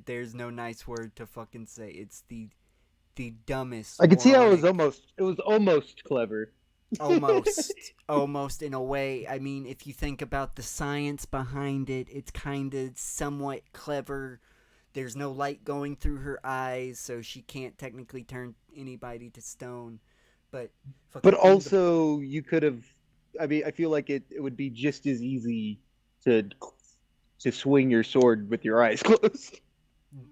there's no nice word to fucking say. It's the dumbest I could see how moronic. it was almost clever. Almost in a way. I mean, if you think about the science behind it, it's kind of somewhat clever. There's no light going through her eyes, so she can't technically turn anybody to stone. But But fucking also, you could have. I mean, I feel like it would be just as easy to swing your sword with your eyes closed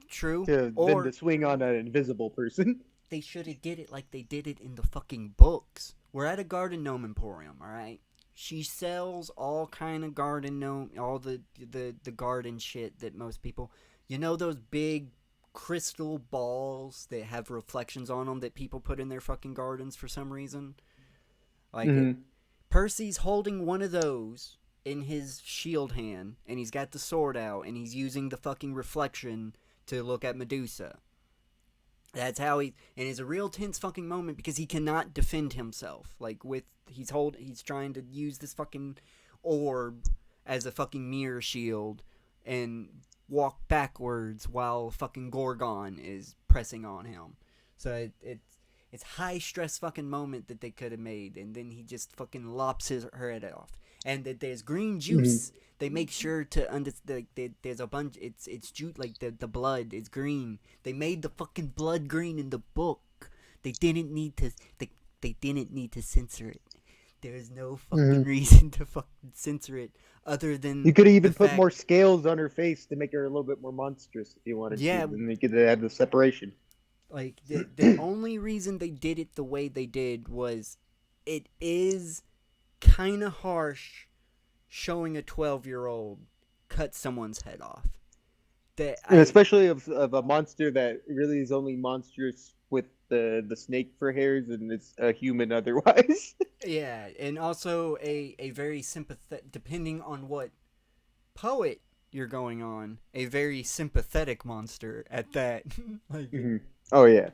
true, than or to swing on an invisible person. they should have did it like they did it in the fucking books. We're at a garden gnome emporium, all right? She sells all kind of garden gnome, all the garden shit that most people, you know, those big crystal balls that have reflections on them that people put in their fucking gardens for some reason. Like it, Percy's holding one of those in his shield hand, and he's got the sword out, and he's using the fucking reflection to look at Medusa. That's how and it's a real tense fucking moment because he cannot defend himself. Like he's trying to use this fucking orb as a fucking mirror shield and walk backwards while fucking Gorgon is pressing on him. So it's high stress fucking moment that they could have made, and then he just fucking lops her head off. And that there's green juice. They make sure to there's a bunch. It's juice, like the blood is green. They made the fucking blood green in the book. They didn't need to. They didn't need to censor it. There's no fucking reason to fucking censor it other than you could even put more scales on her face to make her a little bit more monstrous if you wanted to. And they could have the separation. Like the only reason they did it the way they did was it is kind of harsh showing a 12-year-old cut someone's head off. And especially of a monster that really is only monstrous with the snake for hairs and it's a human otherwise. Yeah, and also a very sympathetic, depending on what poet you're going on, a very sympathetic monster at that. Like, oh yeah.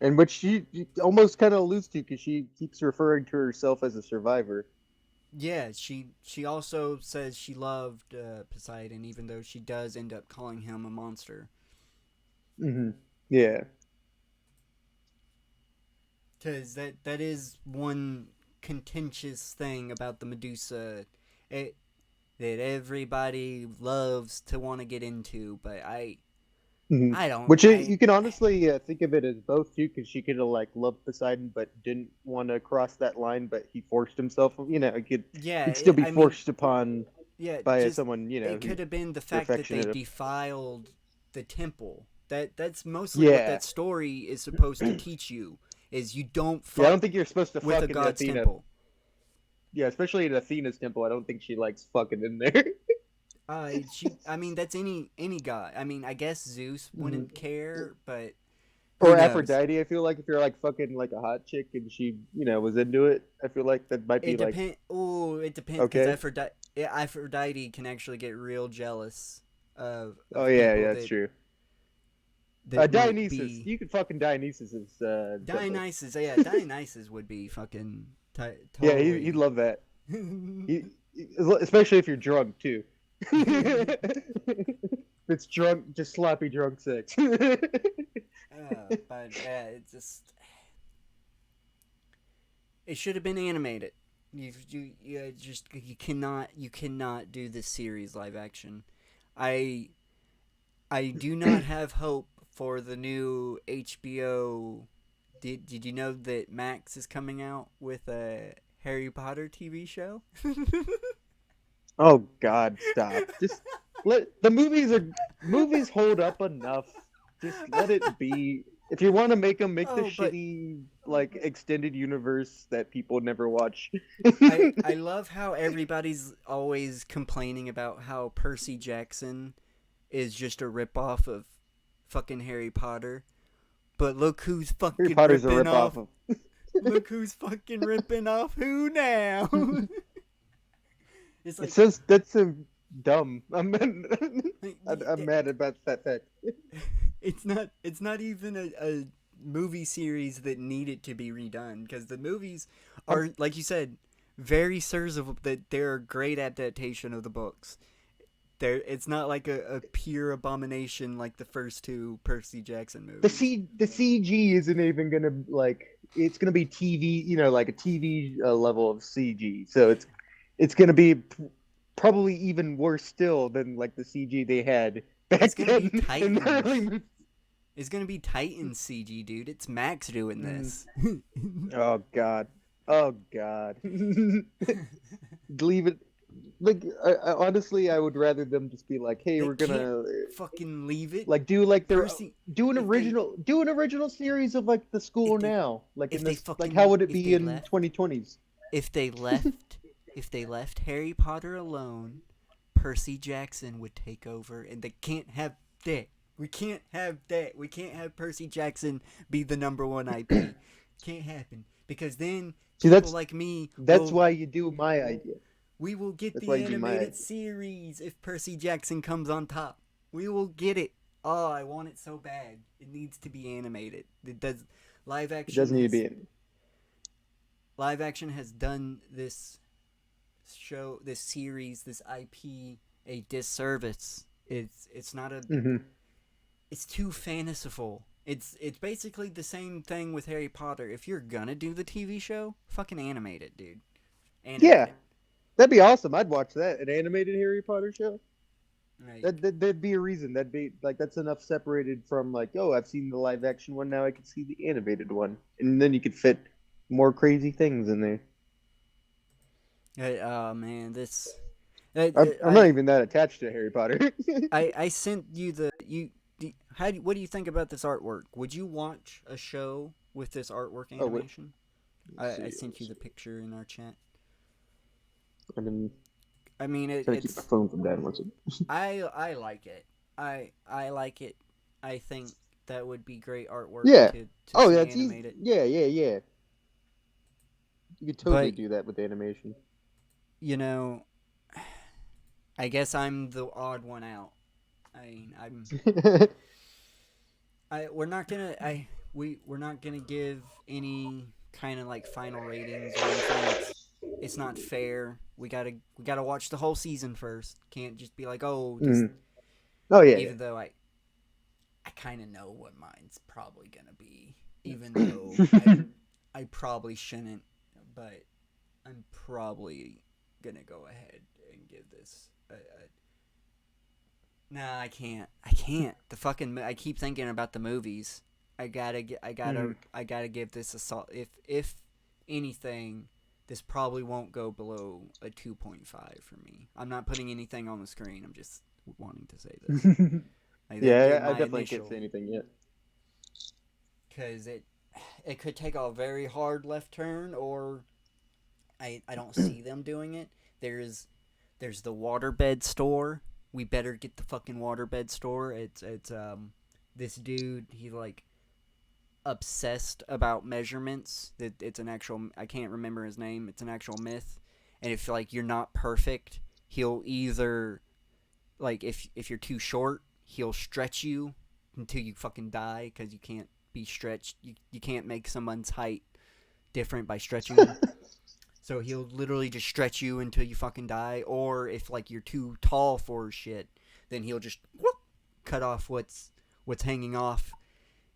And which she almost kind of alludes to because she keeps referring to herself as a survivor. Yeah, she also says she loved Poseidon, even though she does end up calling him a monster. Yeah. Because that is one contentious thing about the Medusa that everybody loves to want to get into, but I don't. Which you can honestly think of it as both too, because she could have like loved Poseidon but didn't want to cross that line, but he forced himself. You know, he'd still be forced upon by someone. You know, it could have been the fact that they defiled the temple. That's mostly what that story is supposed to teach you. Is you don't fuck I don't think you're supposed to with fuck a in god's Athena. temple. Yeah, especially in Athena's temple. I don't think she likes fucking in there. I mean, that's any god. I mean, I guess Zeus wouldn't care, but or Aphrodite. I feel like if you're like fucking like a hot chick and she, you know, was into it, I feel like that might be it like. Oh, it depends. Because Aphrodite can actually get real jealous of that's true. Dionysus, you could fucking Dionysus is. Dionysus, Dionysus would be fucking. Totally. Yeah, he'd love that. Especially if you're drunk too. It's drunk, just sloppy drunk sex. But it just. It should have been animated. You cannot do this series live action. I do not have hope for the new HBO. Did you know that Max is coming out with a Harry Potter TV show? Oh God, stop! Just let the movies hold up enough. Just let it be. If you want to make them, make the shitty like extended universe that people never watch. I love how everybody's always complaining about how Percy Jackson is just a ripoff of fucking Harry Potter. But look who's fucking Harry Potter's ripping a ripoff off. Look who's fucking ripping off who now? It's like, it says dumb. I'm Like, mad about that fact. it's not even a movie series that needed to be redone, because the movies are, like you said, very serviceable, that they're a great adaptation of the books. It's not like a pure abomination like the first two Percy Jackson movies. The CG isn't even gonna like, it's gonna be TV, like a TV level of CG. So it's gonna be probably even worse still than like the CG they had It's back gonna then be in the Titans. early movies. It's gonna be Titans CG, dude. It's Max doing this. Oh God. Oh God. Leave it. Like honestly, I would rather them just be like, "Hey, They we're can't gonna fucking leave it. like do like their Percy, do an original series of like the school if they now, like if in they this, like fucking how would it if be they in left 2020s?" if they left if they left Harry Potter alone, Percy Jackson would take over, and they can't have that. We can't have that. We can't have Percy Jackson be the number one IP. Can't happen, because then See, people like me that's will why you do my idea. we will get That's why the you do my animated idea. series if Percy Jackson comes on top. We will get it. Oh, I want it so bad. It needs to be animated. It does. Live It doesn't action need to has be in. live action has done this show, this series, this IP a disservice. It's not a. Hmm. It's too fanciful. It's basically the same thing with Harry Potter. If you're gonna do the TV show, fucking animate it, dude. Animate Yeah, it. that'd be awesome. I'd watch that. An animated Harry Potter show. Like, That'd be a reason. That'd be like, that's enough separated from like, oh, I've seen the live action one, now I can see the animated one, and then you could fit more crazy things in there. oh man, this. I'm not even that attached to Harry Potter. I sent you the you. What do you think about this artwork? Would you watch a show with this artwork Oh, wait. animation? Let's I see, sent you the picture in our chat. I'm I mean, trying to keep my it's phone from dying. What's it? I like it. I like it. I think that would be great artwork Yeah. to Oh, see that's easy. animated. Yeah, yeah, yeah. You could totally But do that with animation. you know, I guess I'm the odd one out. I mean, we're not gonna we're not gonna give any kind of like final ratings or anything. It's not fair. We gotta watch the whole season first. Can't just be like, oh, just Oh yeah. even though I kind of know what mine's probably gonna be, even though I probably shouldn't, but I'm probably gonna go ahead and give this a Nah, I can't. The fucking I keep thinking about the movies. I gotta give this a salt. If anything, this probably won't go below a 2.5 for me. I'm not putting anything on the screen. I'm just wanting to say this. Yeah, I definitely can't say anything yet. Because it could take a very hard left turn, or I don't see them doing it. There's the waterbed store. We better get the fucking waterbed store. It's this dude, he like obsessed about measurements. That it's an actual, I can't remember his name. It's an actual myth. And if like you're not perfect, he'll either like if you're too short, he'll stretch you until you fucking die, because you can't be stretched. You can't make someone's height different by stretching them. So he'll literally just stretch you until you fucking die. Or if like you're too tall for shit, then he'll just whoop, cut off what's hanging off,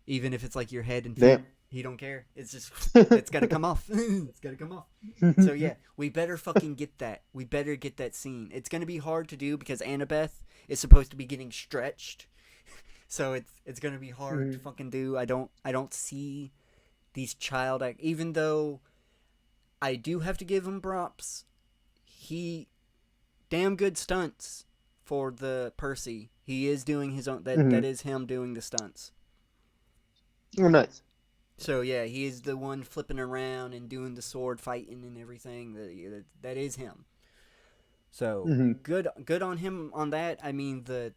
even if it's like your head and feet. Damn. He don't care. It's just it's gotta come off. It's gotta come off. So yeah, we better fucking get that. We better get that scene. It's gonna be hard to do because Annabeth is supposed to be getting stretched. So it's gonna be hard to fucking do. I don't see these child act, even though I do have to give him props. He damn good stunts for the Percy. He is doing his own. That is him doing the stunts. Oh, nice. So yeah, he is the one flipping around and doing the sword fighting and everything. That is him. So good on him on that. I mean the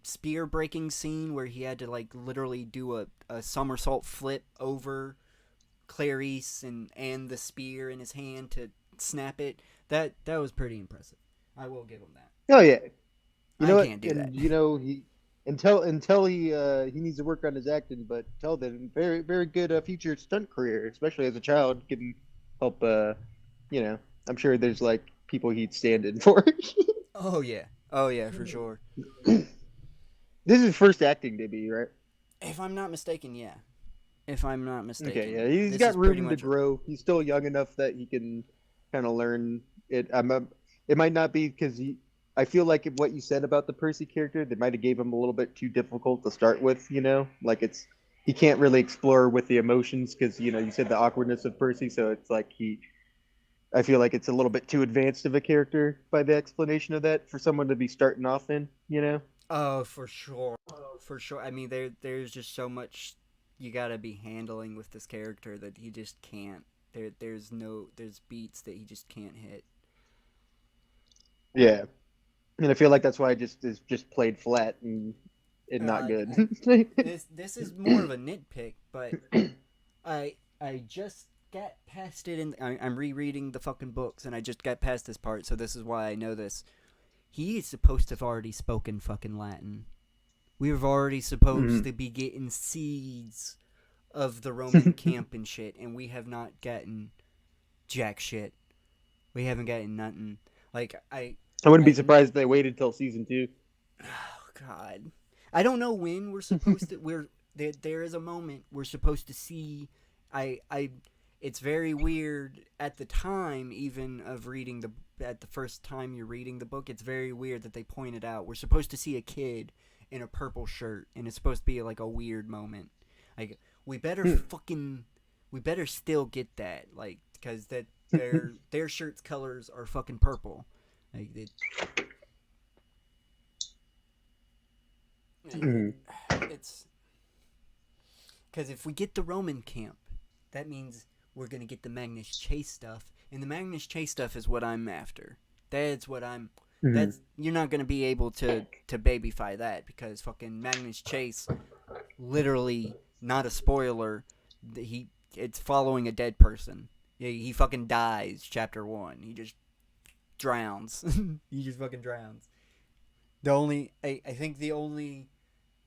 spear breaking scene where he had to like literally do a somersault flip over Clarice and the spear in his hand to snap it. That was pretty impressive. I will give him that. Oh yeah, you I know what? can't do that. And he until he needs to work on his acting, but till then, very good future stunt career, especially as a child, can help. I'm sure there's like people he'd stand in for. Oh yeah. Oh yeah, for sure. This is his first acting debut, right? If I'm not mistaken, yeah. If I'm not Okay, mistaken, yeah, he's this got is pretty room to much. grow. He's still young enough that he can kind of learn it. It might not be because I feel like what you said about the Percy character, they might have gave him a little bit too difficult to start with. Like he can't really explore with the emotions because you said the awkwardness of Percy, so it's like I feel like it's a little bit too advanced of a character by the explanation of that for someone to be starting off in. Oh, for sure. For sure. I mean, there's just so much you gotta be handling with this character that he just can't. There's beats that he just can't hit. Yeah, and I feel like that's why it just played flat and not Like good. this is more of a nitpick, but I just got past it, and I'm rereading the fucking books, and I just got past this part, so this is why I know this. He is supposed to have already spoken fucking Latin. We were already supposed to be getting seeds of the Roman camp and shit, and we have not gotten jack shit. We haven't gotten nothing. Like I wouldn't be surprised if they waited till season 2. Oh God, I don't know when we're supposed to. There is a moment we're supposed to see. I it's very weird at the time, even of reading at the first time you're reading the book. It's very weird that they pointed out we're supposed to see a kid in a purple shirt, and it's supposed to be like a weird moment. Like we better still get that, like, because that their shirts colors are fucking purple. Like it's because if we get the Roman camp, that means we're gonna get the Magnus Chase stuff, and the Magnus Chase stuff is what I'm after. That's what I'm. That's you're not gonna be able to babyfy that because fucking Magnus Chase, literally not a spoiler. It's following a dead person. He fucking dies. Chapter 1. He just drowns. He just fucking drowns. I think the only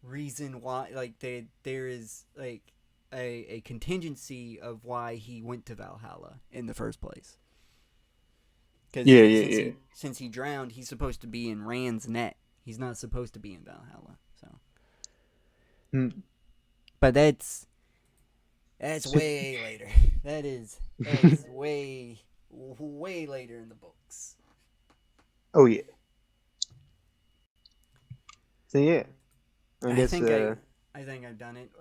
reason why like there is like a contingency of why he went to Valhalla in the first place. Because since he drowned, he's supposed to be in Rand's net. He's not supposed to be in Valhalla. So, but that's way later. That is way later in the books. Oh yeah. So yeah, I guess. I think I've done it.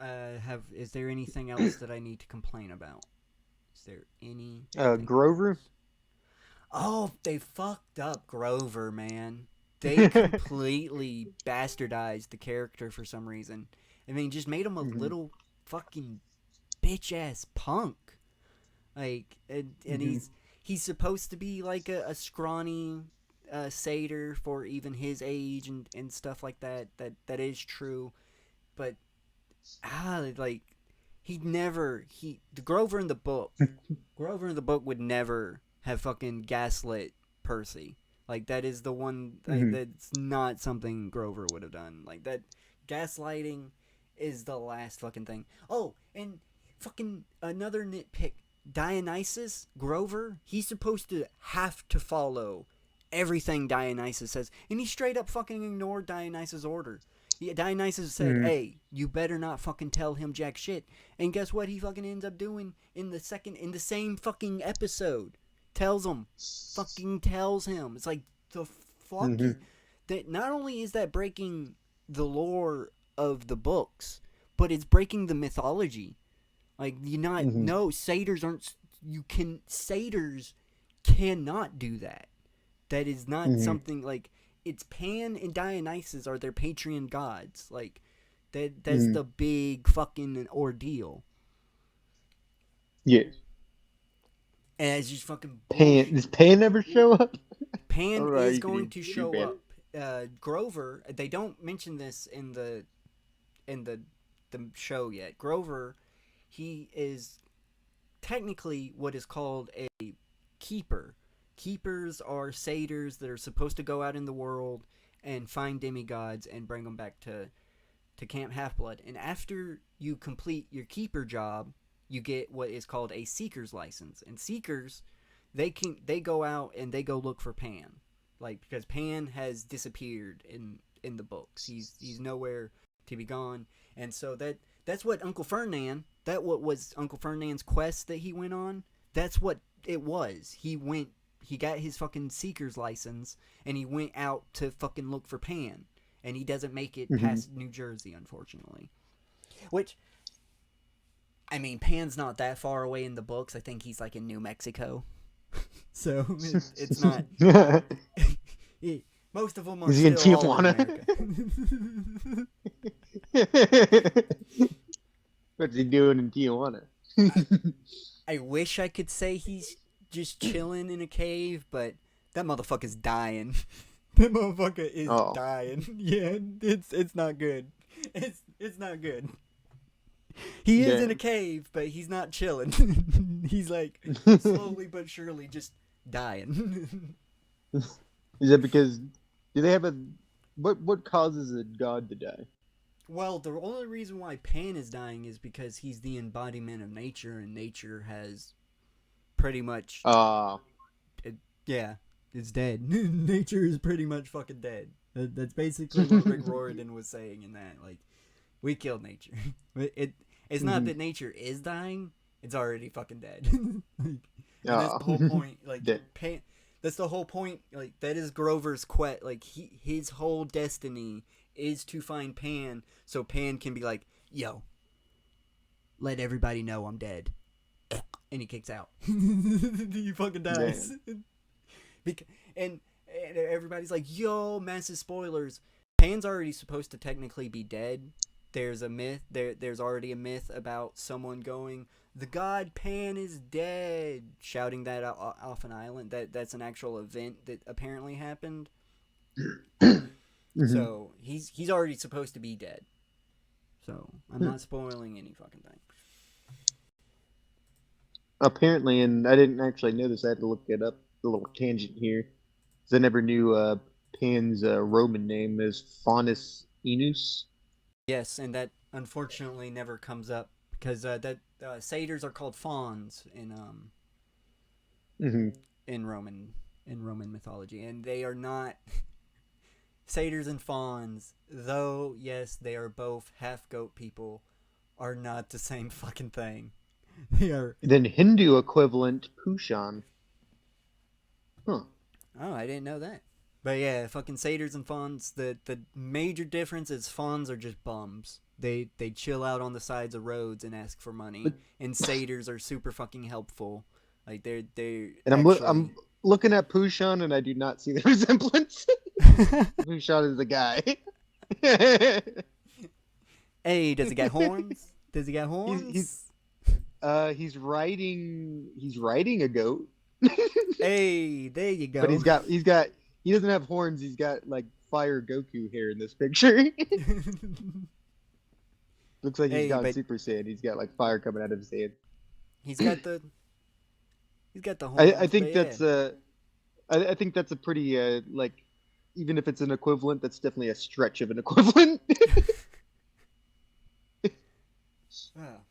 Is there anything else that I need to complain about? Is there any? Grover? Oh, they fucked up Grover, man. They completely bastardized the character for some reason. I mean, just made him a little fucking bitch ass punk. Like, and he's supposed to be like a scrawny satyr for even his age and stuff like that. That is true, but like the Grover in the book would never have fucking gaslit Percy. Like that is the one that's not something Grover would have done. Like that gaslighting is the last fucking thing. Oh, and fucking another nitpick. Dionysus, Grover, he's supposed to have to follow everything Dionysus says, and he straight up fucking ignored Dionysus' order. Dionysus said, "Hey, you better not fucking tell him jack shit." And guess what? He fucking ends up doing in the same fucking episode. Tells him. It's like the fuck. That not only is that breaking the lore of the books, but it's breaking the mythology. Like no, satyrs aren't. Satyrs cannot do that. That is not something like. It's Pan and Dionysus are their patron gods. Like that's the big fucking ordeal. Yeah. And it's just fucking bullshit. Pan. Does Pan ever show up? Pan is going to show up. Grover. They don't mention this in the show yet. Grover, he is technically what is called a keeper. keepers are satyrs that are supposed to go out in the world and find demigods and bring them back to Camp Half-Blood. And after you complete your keeper job, you get what is called a seeker's license. And seekers, they go out and they go look for Pan, like, because Pan has disappeared in the books. He's nowhere to be gone. And so that's what Uncle Ferdinand, what was Uncle Ferdinand's quest that he went on. That's what it was. He got his fucking seeker's license and he went out to fucking look for Pan. And he doesn't make it past New Jersey, unfortunately. Which, I mean, Pan's not that far away in the books. I think he's like in New Mexico. So it's not. Most of them are Is he still in all in Tijuana? America. What's he doing in Tijuana? I wish I could say he's just chilling in a cave, but that motherfucker's dying. That motherfucker is dying. Yeah, it's not good. It's not good. He is in a cave, but he's not chilling. He's like slowly but surely just dying. Is that because do they have what causes a god to die? Well, the only reason why Pan is dying is because he's the embodiment of nature, and nature has pretty much it's dead. Nature is pretty much fucking dead. That's basically what Rick Riordan was saying in that. Like, we killed nature. It's not that nature is dying; it's already fucking dead. That's the whole point. Like, Pan, that's the whole point. Like, that is Grover's quest. Like, his whole destiny is to find Pan, so Pan can be like, "Yo, let everybody know I'm dead," and he kicks out. He fucking dies. And everybody's like, yo, massive spoilers. Pan's already supposed to technically be dead. There's a myth. There's already a myth about someone going, the god Pan is dead, shouting that off an island. That's an actual event that apparently happened. So he's already supposed to be dead. So I'm not spoiling any fucking thing. Apparently, and I didn't actually know this. I had to look it up. A little tangent here, because I never knew Pan's Roman name is Faunus Inus. Yes, and that unfortunately never comes up because satyrs are called fauns in Roman mythology, and they are not satyrs and fauns. Though yes, they are both half goat people, are not the same fucking thing. They are. Then Hindu equivalent Pushan. Huh. Oh, I didn't know that. But yeah, fucking satyrs and fauns, the major difference is fauns are just bums. They chill out on the sides of roads and ask for money, and satyrs are super fucking helpful. Like they're and actually... I'm looking at Pushan and I do not see the resemblance. Pushan is the guy. Hey, does he got horns? Does he got horns? He's riding a goat. Hey, there you go. But he doesn't have horns. He's got like Fire Goku hair in this picture. Looks like he's got Super Saiyan. He's got like fire coming out of his head. He's got the horns. I think that's I think that's a pretty like, even if it's an equivalent, that's definitely a stretch of an equivalent. Wow.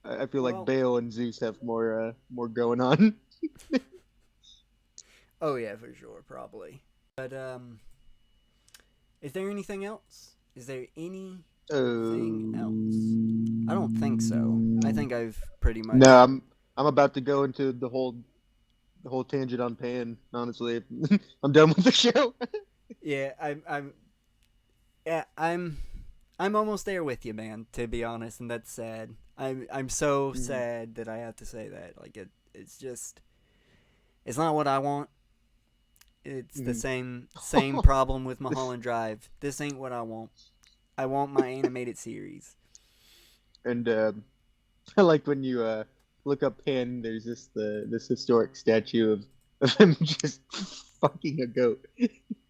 I feel like Baal and Zeus have more going on. Oh yeah, for sure, probably. But is there anything else? Is there anything else? I don't think so. I think I've pretty much. No, I'm about to go into the whole tangent on Pan. Honestly, I'm done with the show. Yeah, I'm almost there with you, man. To be honest, and that's sad. I'm so sad that I have to say that. Like it's just, it's not what I want. It's the same problem with Mulholland Drive. This ain't what I want. I want my animated series. And I like when you look up Pan. There's this historic statue of him just fucking a goat.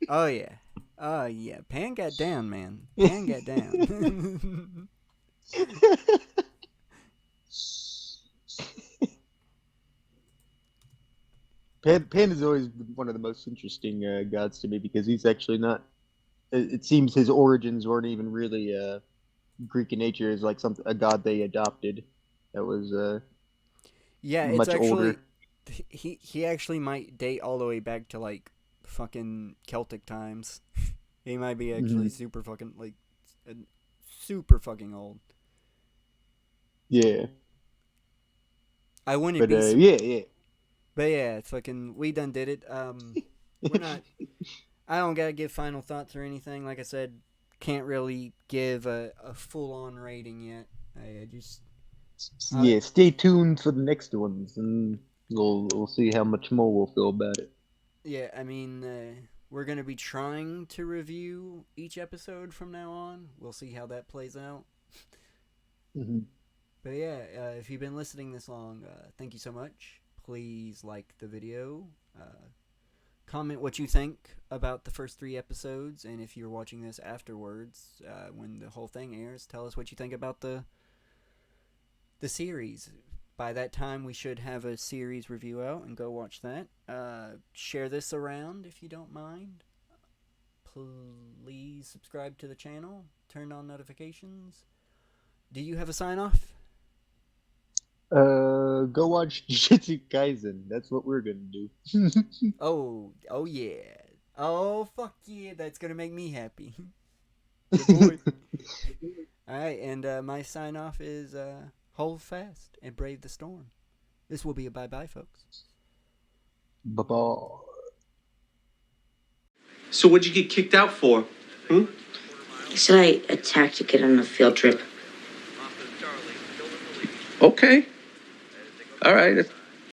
Oh yeah. Oh yeah. Pan got down, man. Pan got down. Pan is always one of the most interesting gods to me because he's actually not. It seems his origins weren't even really Greek in nature. Is like a god they adopted that was Yeah, it's much actually older. he actually might date all the way back to like fucking Celtic times. He might be actually Hmm. super fucking like super fucking old. Yeah, I wouldn't but be yeah, but yeah, it's fucking we done did it. We're not I don't gotta give final thoughts or anything. Like I said, can't really give a full on rating yet. I just I yeah. Stay tuned for the next ones, and we'll see how much more we'll feel about it. yeah, I mean we're gonna be trying to review each episode from now on. We'll see how that plays out. Hmm. But yeah, if you've been listening this long, thank you so much. Please like the video. Comment what you think about the first 3 episodes, and if you're watching this afterwards, when the whole thing airs, tell us what you think about the series. By that time, we should have a series review out, and go watch that. Share this around if you don't mind. Please subscribe to the channel. Turn on notifications. Do you have a sign off? Go watch Jujutsu Kaisen. That's what we're gonna do. Oh yeah. Oh fuck yeah, that's gonna make me happy. Yeah, boy. Alright, and my sign off is hold fast and brave the storm. This will be a bye bye, folks. Bye bye. So what'd you get kicked out for? Hmm? He said I attacked a kid on a field trip. Okay. All right.